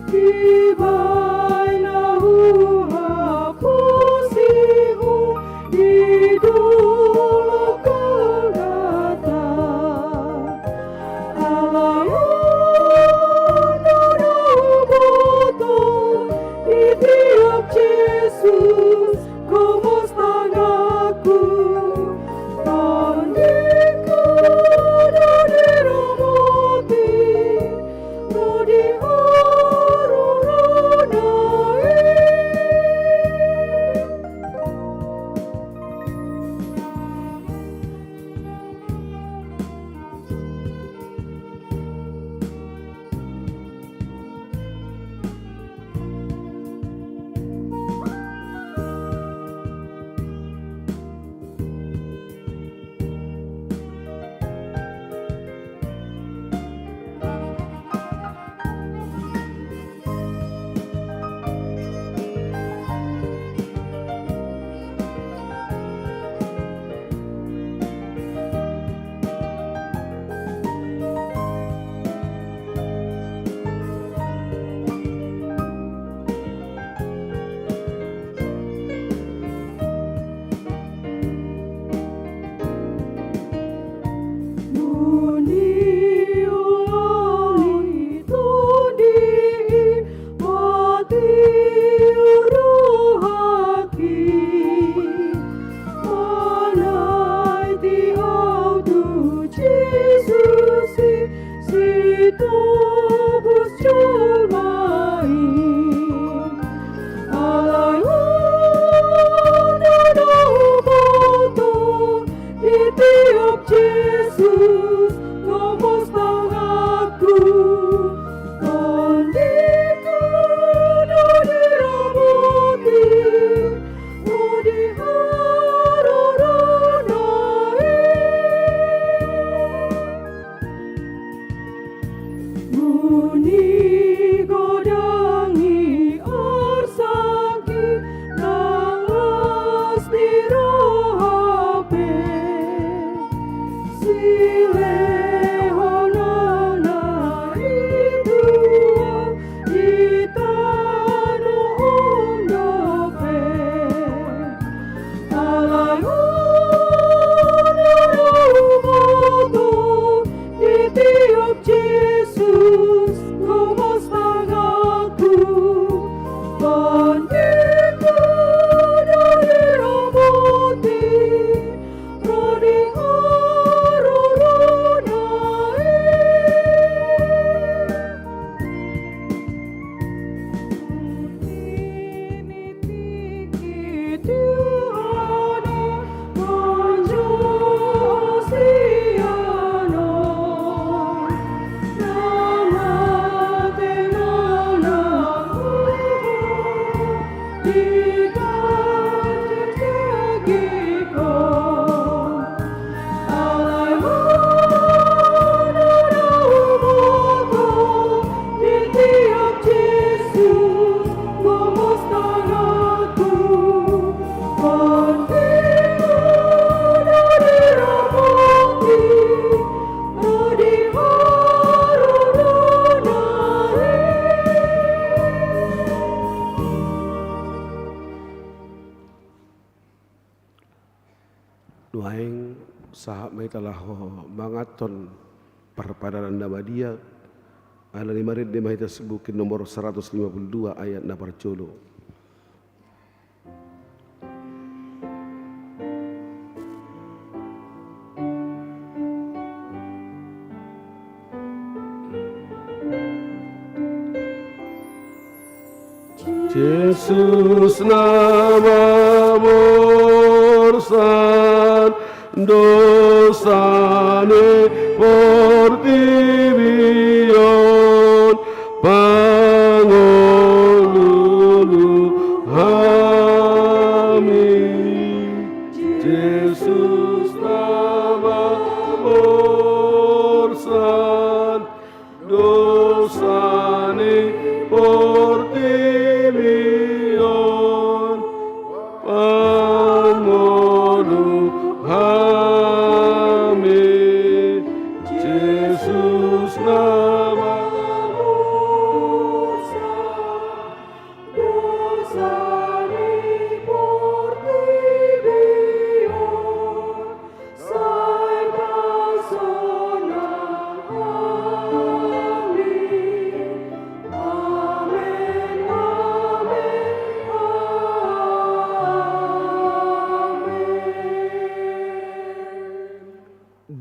Viva Nuaing sahab may talaho mangaton parpadaran nabadia ala ni marid di mahita sebukin nomor 152 ayat na parcolo. Yesus nama borsan dosane portivion pangolulu amin. Yesus nama borsan dosane portivion pangolulu amin. Yesus nama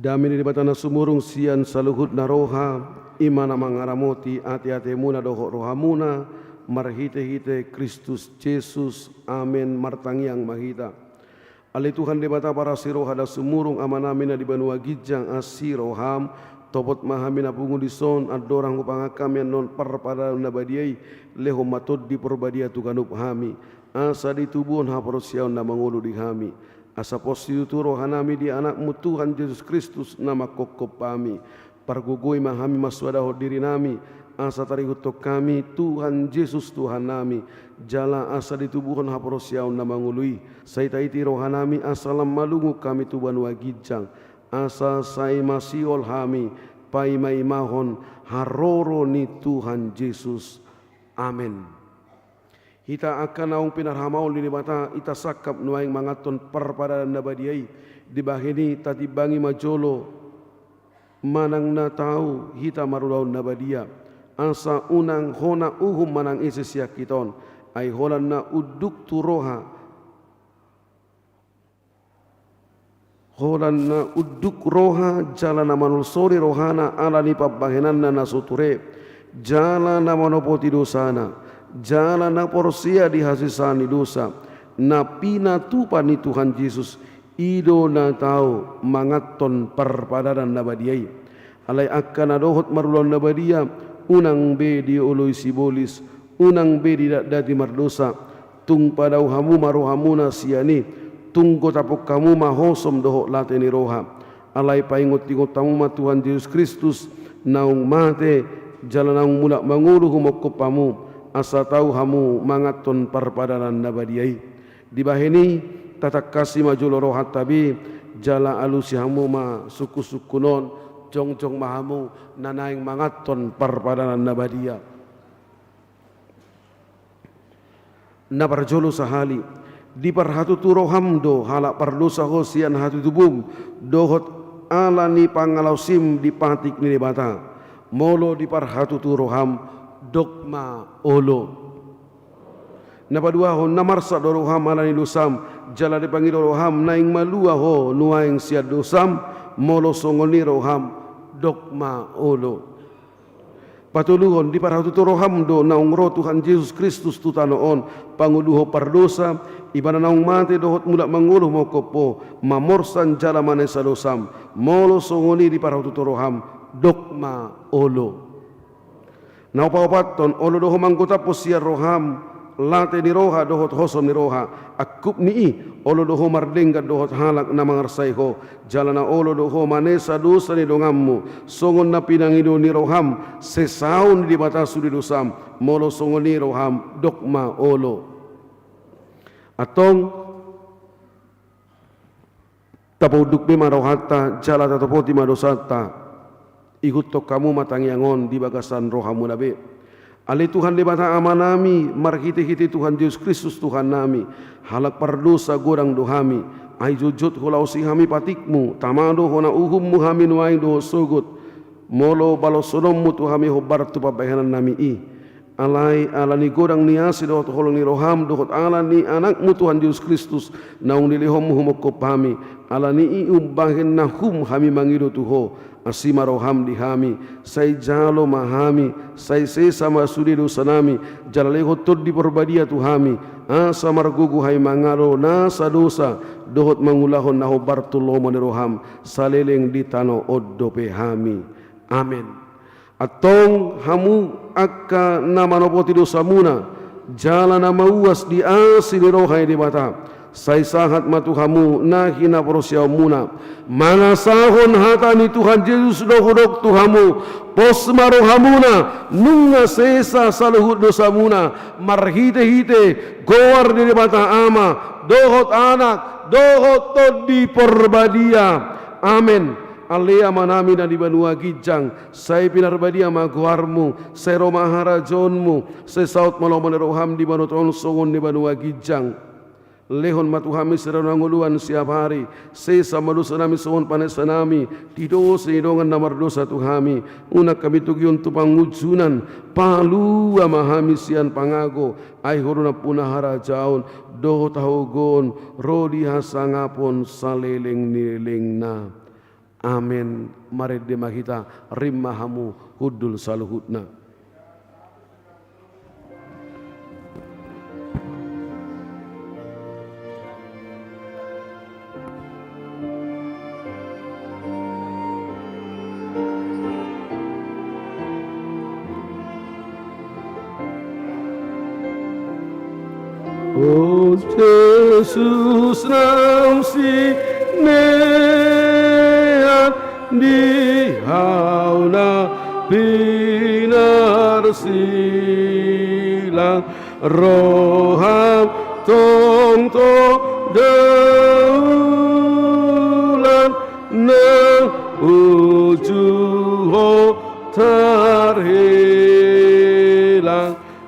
Damin di batana sumurung sian saluhut naroha imana mangaramoti ati-ati muna dohok rohamuna marhite-hite Kristus Yesus amin martangiang mahita ali Tuhan di bata para siroha da sumurung amanamina di banua gijang asiroham topot mahamina pungu di son adorang upangakam yang non parpada nabadiai leho matod di perbadia tukanup hami asa di tubuhon haporosiaon na mangulu di hami asa positu rohanami di anakmu Tuhan Yesus Kristus nama kokop kami pargugui mahami maswadaho diri nami asa tarihutok kami Tuhan Yesus Tuhan nami jala asa di tubuhon haporosiaon nama ngului saita iti rohanami asalam malungu kami tuban wagijang asa sai masiol hami pai maimahon haroro ni Tuhan Yesus amin. Hita akan naung pinarhamaul di bata ita sakap nuaing mangaton parpadaran nabadiai di bahini tati bangi majolo manang na tau hita marulaun nabadia asa unang hona uhum manang isisya kiton ay holan na uduk turoha holan na uduk roha jala na manulsori rohana ala ni pabahenan na nasuture jala na manopoti dosana jala na porsia di hasisani dosa na pinatupa ni Tuhan Yesus ido na tau mangaton parpadaran nabadiai alay akan adohot marulon nabadia unang be di oloy sibolis unang be di dati mardosa tung padaw hamu marohamuna siani tung kotapok kamu mahosom dohok lateni roha alay paingot-ingot tamu ma Tuhan Yesus Kristus naung mate jala naung mulak mangulu humokop pamu asa tahu hamu mangaton parpadanan nabadiai di bahini tatak kasih majulo rohat tabi jala alusi hamu ma suku-sukunon jong-jong mahamu nanaing mangaton parpadanan nabadia nabarjolo sahali di parhatu turo hamdo halak pardosa hosian hatu tubum dohot alani pangalausim di patik ni bata molo di parhatu turo ham dogma olo napadua ho namarsa doroham alani dosam jala dipanggil doroham naing malua ho nuaing siad dosam molo songoni roham dogma olo Patuluhon di parahututuro hamdo naung roh Tuhan Yesus Kristus tu tanoon panguluho pardosa ibana naung mate dohot mula manguluh mokopo mamorsan jala manesa dosam molo songoni di parahututuro ham dogma olo. Nau pawapaton olo doho manggota posiar roham late ni roha dohot hoso ni roha akup ni olo doho mardengga dohot halak na mangarsai ho jalana olo doho manesa dosa ni dongammu songon na pinangido ni roham sesaun di mata sudi dosam molo songon ni roham dogma olo atong tapoduk bima rohata jala tatopoti madosata ikut tok kamu matangiangon di bagasan rohamu nabe. Ali Tuhan di mata amanami, marhiti-hiti Tuhan Yesus Kristus Tuhan nami, halak pardosa gorang dohami, ai jujut hulau sihami patikmu, tamado hona uhummu hami nuai doho sogut, molo balosonommu tuhami hobar tu pabayanan nami i, alai alani gorang niasi dohot holong ni roham dohot alani anakmu Tuhan Yesus Kristus, naung nilihommu humokop hami, alani i umbahin nahum hami mangido tuho, asima roham dihami sai jalo mahami sai sesa masudi dosanami jalaleho tod di perbadia tuhami asa margugu hai mangaro nasa dosa dohot mangulahon naho bartulomo ni roham saleleng di tano oddope hami amen. Atong hamu akka namanopoti dosamuna jala nama uas di asi ni rohai di mata sai sahat matuhamu nahina porosyaw muna mangasahon hata ni Tuhan Yesus dohodok tuhamu pos marohamuna nunga sesa saluhut dosa muna marhite-hite goar di mata ama dohot anak dohot todi porbadia amen. Alea manami na di banua gijang sai pinarbadia maguarmu sai romahara jonmu sai saut malomone roham di banoton songon di banua gijang lehon matuhami serana nguluan siap hari sesa malusa nami sohon panesa nami tidos idongan namar dosa tuhami unak kami tugion tu pangujunan palu amahami sian pangago ai horuna punahara jaun doho tahugon rodi hasangapon saleleng nilengna amen. Mari dema kita rimahamu hudul saluhutna. Oh Jesus nam si neat di hauna binar silang roham tong to daulan na ujuho tarhilang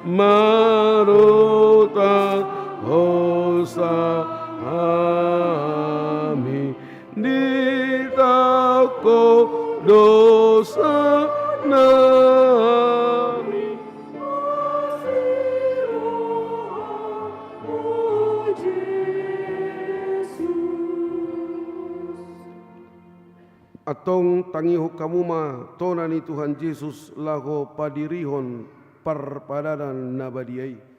marota hosa ami ditako dosa nami atong tangiho kamuma tonani Tuhan Yesus lago padirihon parpadanan nabadiai.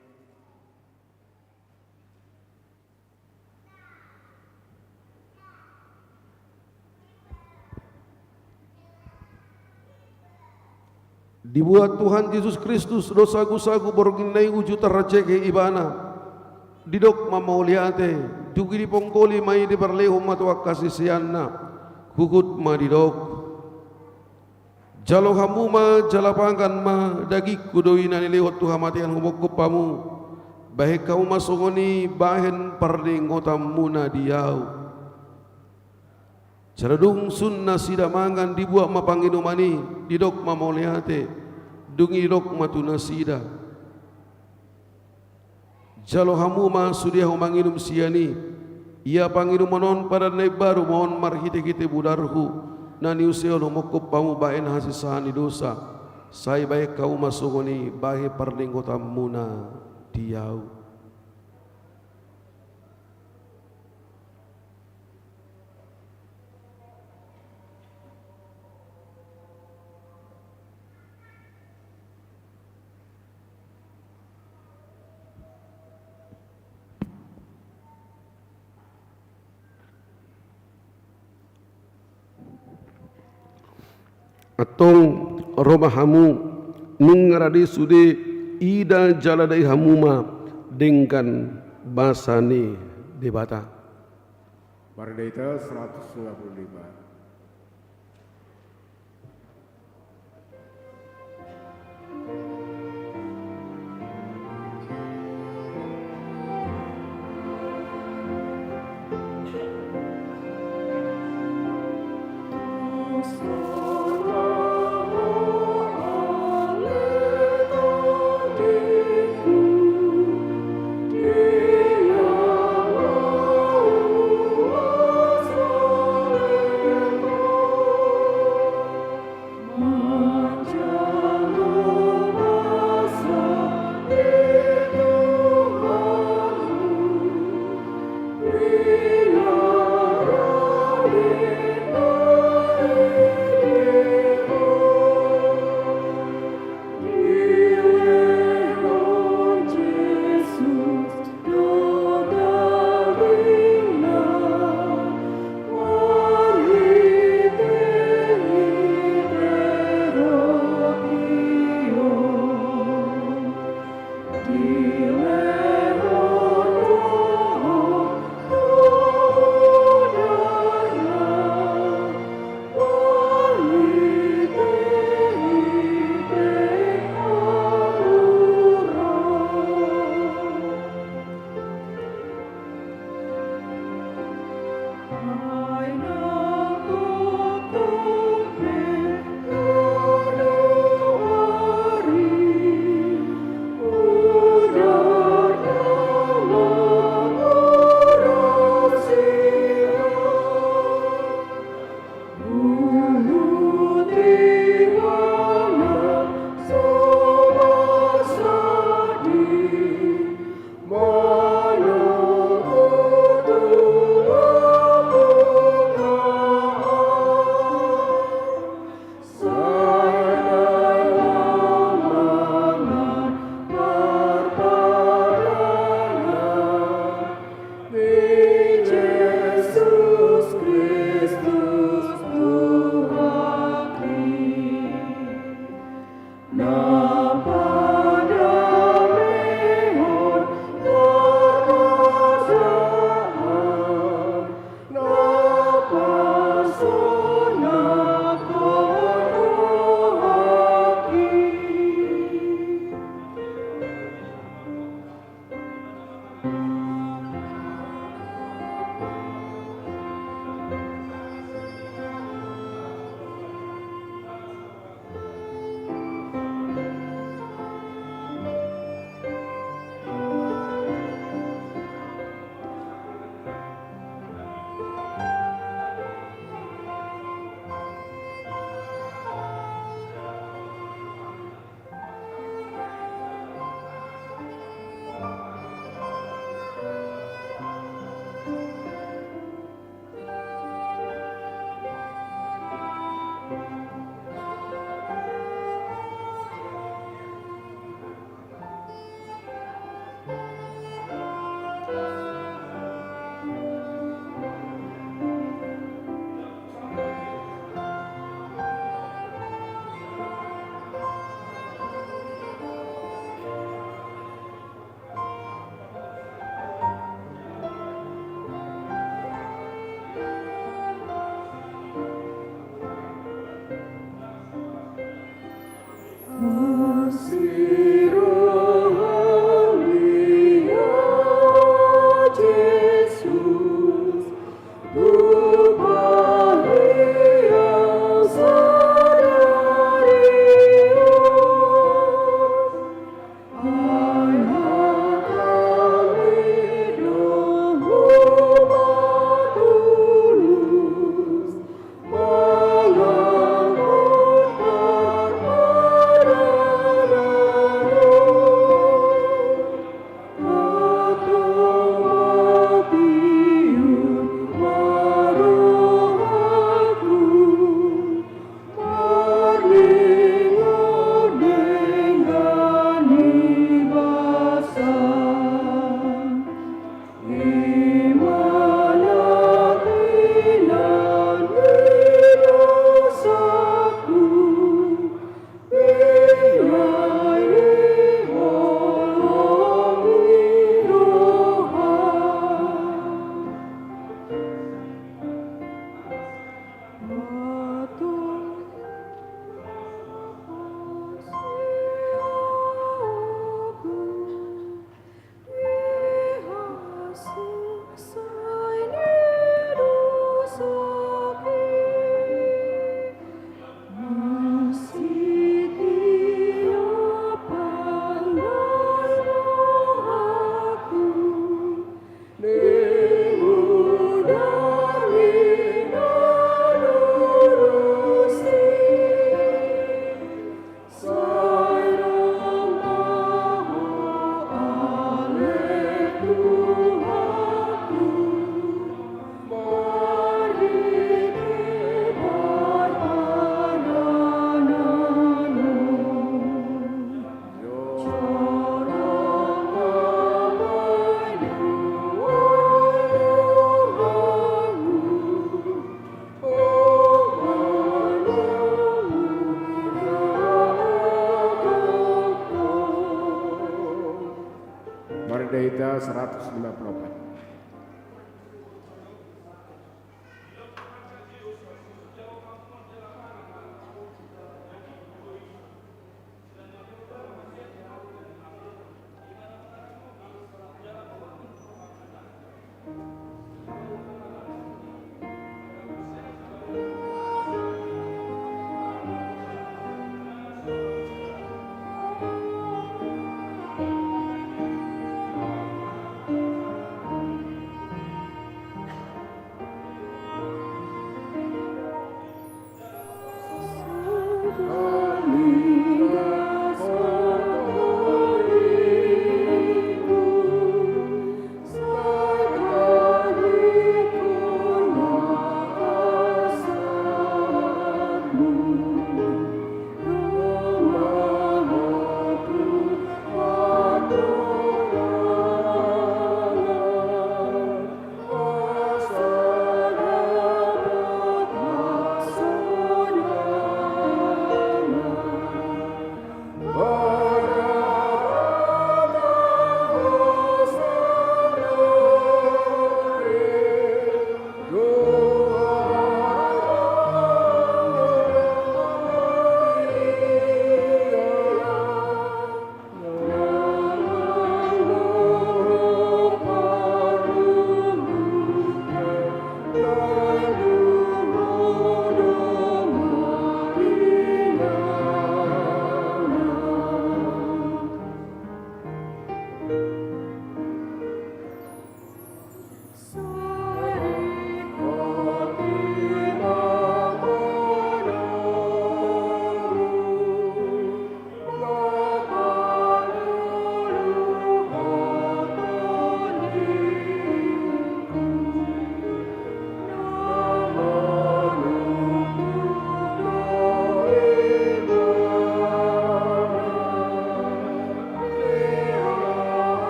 Dibuat Tuhan Yesus Kristus dosa-gusaku borginai wujud terceke ibana didok mamauliate dugi di pongkoli mai di berleho matuak kasih sianna hukut ma didok jalo hamuma jalapangkan ma dagi kudoina ni lewat Tuhan matian humok pamu baik kamu masongoni bahen parding otam muna diau Caradung sunna sida mangan dibuat mapanginu mani didok mamauliate dungi dok matuna sida jalo hamu ma sudia humanginum siani ia panginum manon pada nai baru mohon marhite kite budarhu nani useo nomokop pamu baen hasisahani dosa sai baik kau masukoni bahe pardenggotam muna diau atong romahamu nungaradi sude ida jaladai hamuma dengan basani debata. Bardeta 195.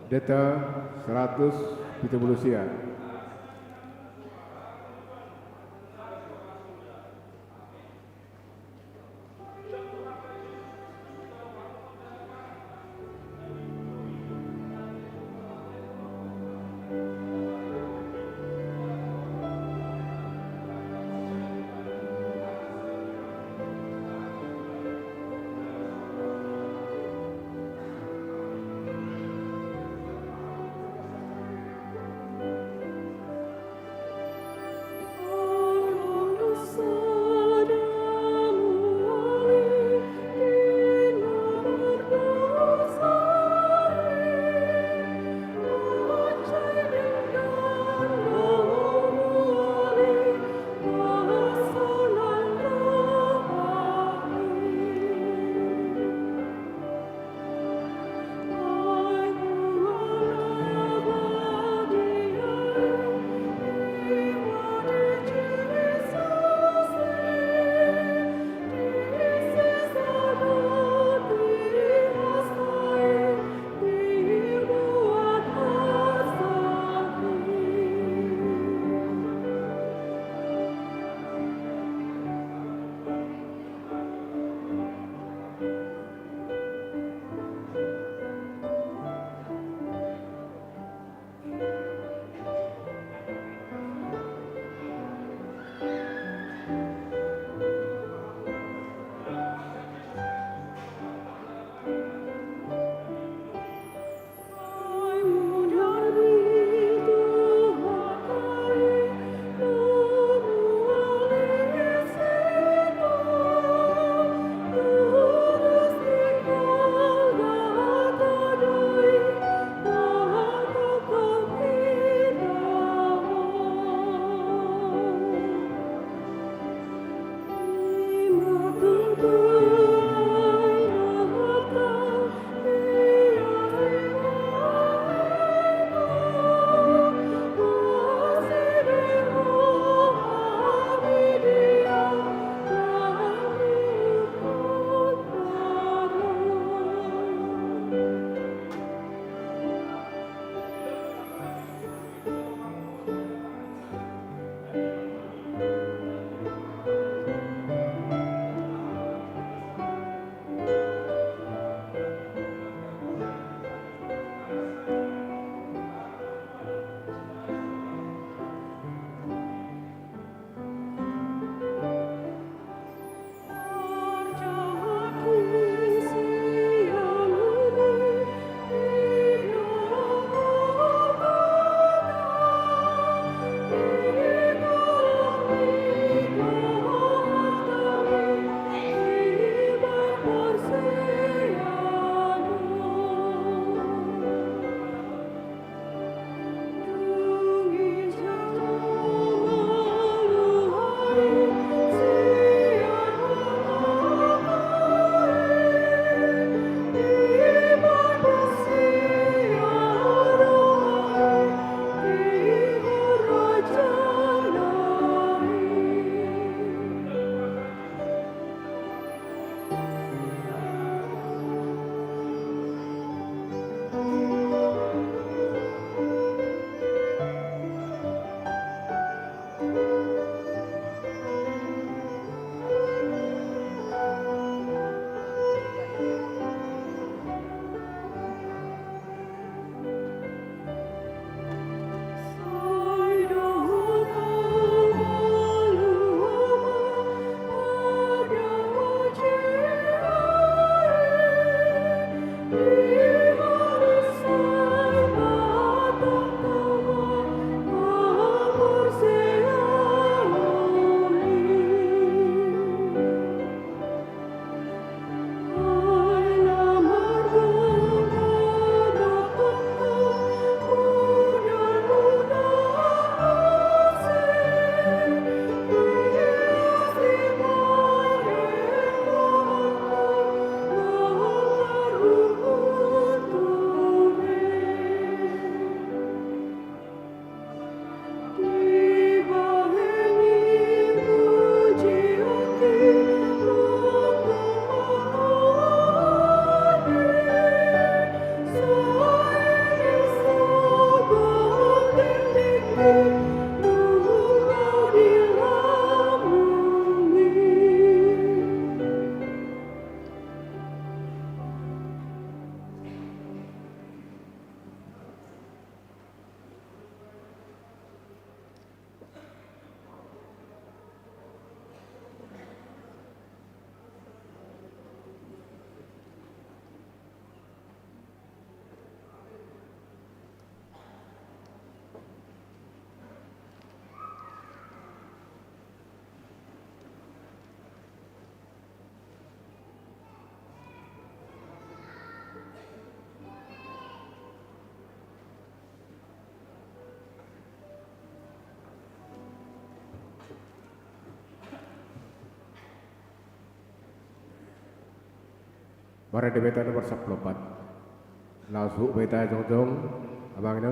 Data 170 sia. Bara di beta nomor 14. Langsung beta jong-jong. Abang itu.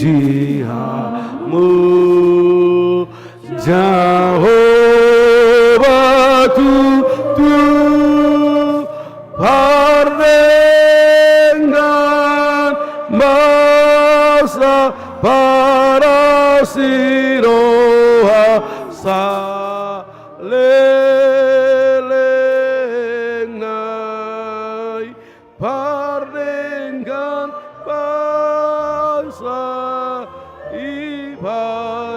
Pujiamu Jehovah Tuhan dengan masa para siroha saleleng pardengan bangsa ibarasi.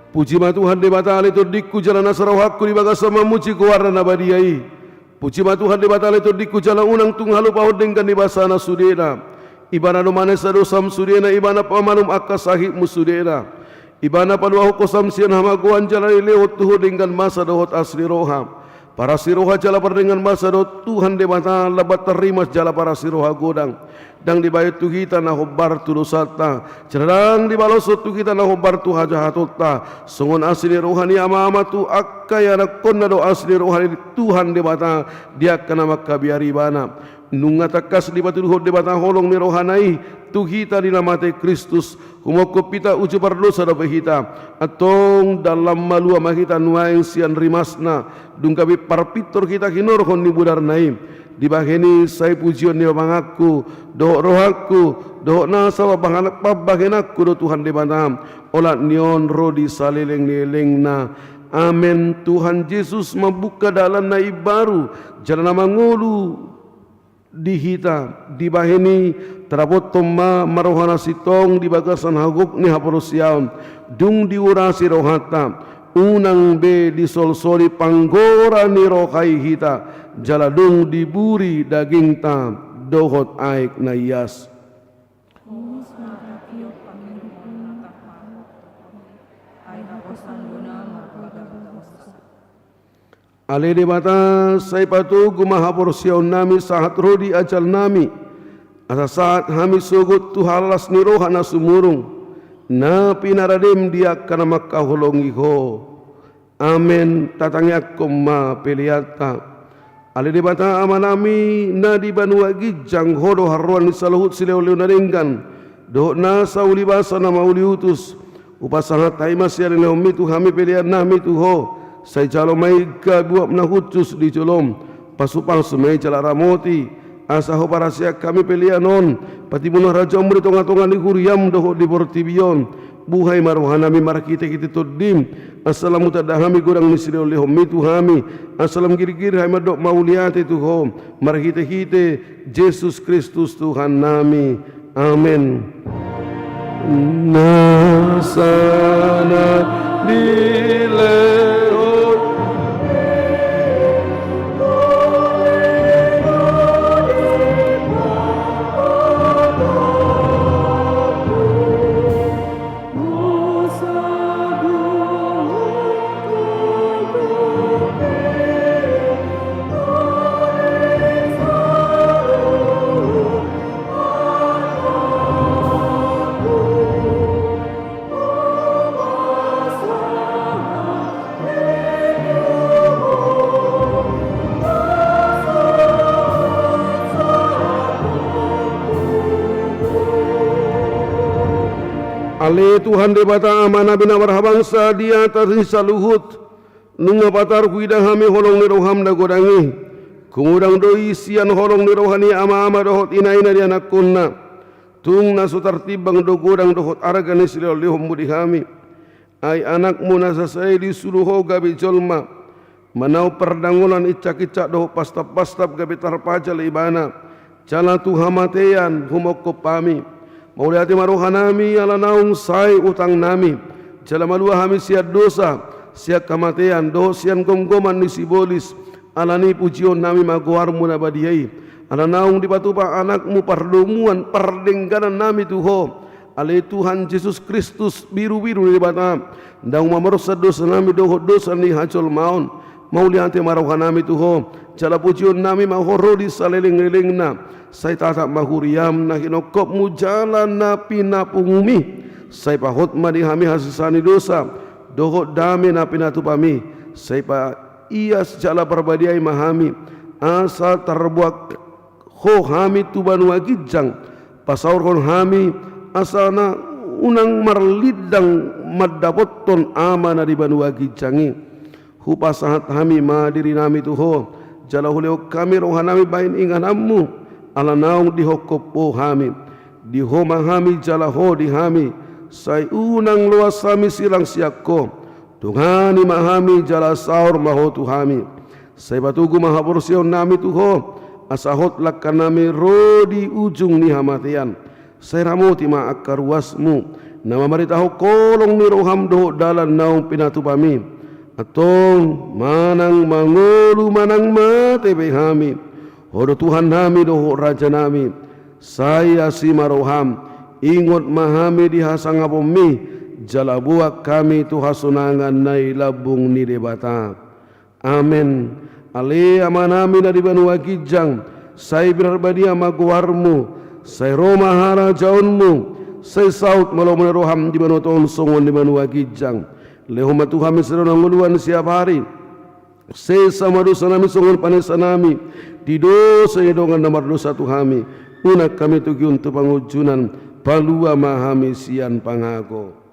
Puji ma Tuhan di bata ale todikku jalan asarau hakku di baga sama muci kuarna nabadiai. Puji ma Tuhan di bata ale todikku jalan unang tung halu pahod dengkan di basana sudena. Ibana no manesa dosam sudena ibana pamanum akka sahib musudena. Ibana paluahu kosam sian hamaguan jalan lewat tuhu dengkan masa dohot asli roham. Para siroha jala perdengan masa dohot Tuhan di bata lebat terima jala para siroha godang. Dang di bayat tu kita na hobar tu dosata, cerang di balosot tu kita na hobar tu hajahatota. Songon asli rohani ama tu akkaya na konna do asli rohani Tuhan di bata dia kana makabiari bana. Nunga takas di batu di bata holong ni rohanai tu kita di namate Kristus. Humoko pita uji berdosa do behita atong dalam malu ama kita nuaing sian rimasna dungkabi parpitor kita kinor kon ni budar naim. Di baheni saya pujian ni bangaku doh rohaku doh nasa banganak pabagenaku do Tuhan di banam olat nion rodi saleleng neleng na. Amin. Tuhan Yesus membuka dalan naib baru jalan mangulu di hita di baheni terapot tomma marohana sitong di bagasan haguk ni haporosiaon dung diurasi rohata unang be di sol-soli panggora ni rokai hita jaladung diburi daging ta dohot aik na iyas. Ale de bata sai patu gumaha porsiaun nami sahat rodi ajal nami asa saat hami sogot tu halas ni rohana sumurung na pinaradem dia kana makahulongi ho. Amen. Tatangyak koma peliata. Ale de bata amanami na di banua gijang hodo harwan ni saluhut sileu narenggan do na sauli basa na mauli utus upasangat taima sia ni mitu hami peliat nami tu ho. Saya jalo mai ka buat na hutus di colom pasupang sumai jala ramoti asa ho parasia kami pelianon pati bunuh raja umri tonga-tonga ni huriam doho di bortibion buhai marohana mi marakite kiti todim assalamu tadahami gurang misri oleh mitu hami assalam gir-gir hai madok mauliate tu ho marakite hite Yesus Kristus Tuhan nami. Amin. Nasana dile Ale Tuhan de bata amana bina warhabangsa dia tarisa luhut nunga patar kuidah hami holong ni roham da godangi kumudang doi sian holong ni rohani ama dohot ina dia nakkunna tung nasu tartibang do godang dohot aragani silio lihom budi hami ai anakmu nasasai di suluho gabi jolma manau perdangulan icak-icak dohot pastap-pastap gabi tarpajal ibana jala tuhamatean humokop pami Mauliati maruhanami ala naung sai utang nami jala malua hami siat dosa siak kamatian do sian gom-goman ni sibolis alani pujion nami maguarmu nabadiai ala naung di batupa anakmu pardomuan pardengganan nami Tuho ale Tuhan Yesus Kristus biru-biru di bata daung mamerosa dosa nami doho dosa ni hacol maun mauliante marohan nami Tuho jala pujion nami mahoro di saleling-lelingna sai tata mahuriam na hinokop mu jalan na pinapungumi sai pahot madi hami hasisani dosa dohot dame na pinatupami sai pa ias jala perbadiai mahami asa terbuat ho hami tubanu agijang pasaur kon hami asana unang marlidang maddapoton amana di banu agijangi hupasahat hami madiri nami Tuho jala huleo kami rohanami bain inganammu ala naung di hokopo hami di homa hami jala ho di hami sai unang luas hami silang siakko tungani mahami jala saur mahotu hami sai batugu mahaborsion nami Tuho asahot lakkan nami rodi ujung ni hamatian sai ramoti ma akar wasmu nama maritaho kolong ni roham do dalan naung pinatupami atong manang mangolu manang mate behami Hodo Tuhan nami doho Raja nami saya si maroham ingot mahami di hasangapomi jala buak kami Tuha sunangan nai labung ni debata amen ale amanami na di banu agijang sai birarbadia maguarmu sai roma hara jaunmu sai saut malomone roham di banu ton songon di banu agijang lehoma Tuhan misro nanguluan siap hari sai sama dosa nami songon panesa nami di dosa edongan nomor dosa Tuhami unak kami tugi untuk pengujunan palua mahami sian pangago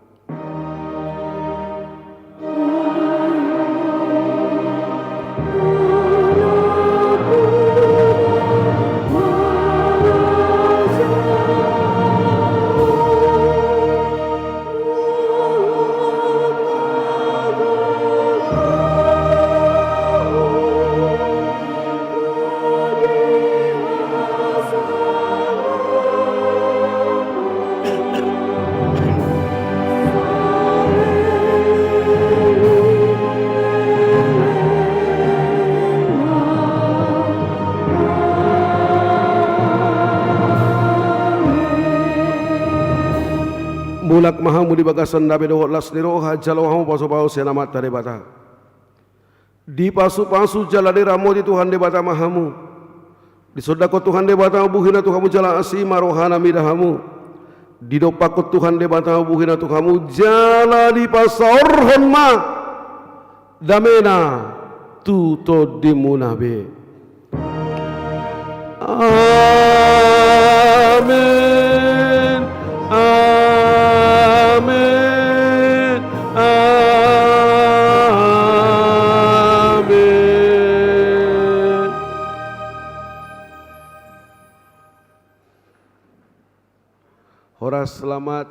mulak mahamu di bagasan nabi dohot las niroha jalawahamu pasu-pasu senamat dari bata di pasu-pasu jala di ramodi Tuhan di bata mahamu di sodako Tuhan di bata buhina Tuhamu jala asima rohana midahamu di dopakot Tuhan di bata buhina Tuhamu jala di pasor honma damena tuto dimunabe amen amen amen Horas selamat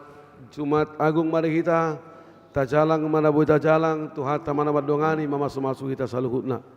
Jumat Agung mari kita tajalang mana boleh tajalang Tuhan tamana badongani mama semasu kita saluhutna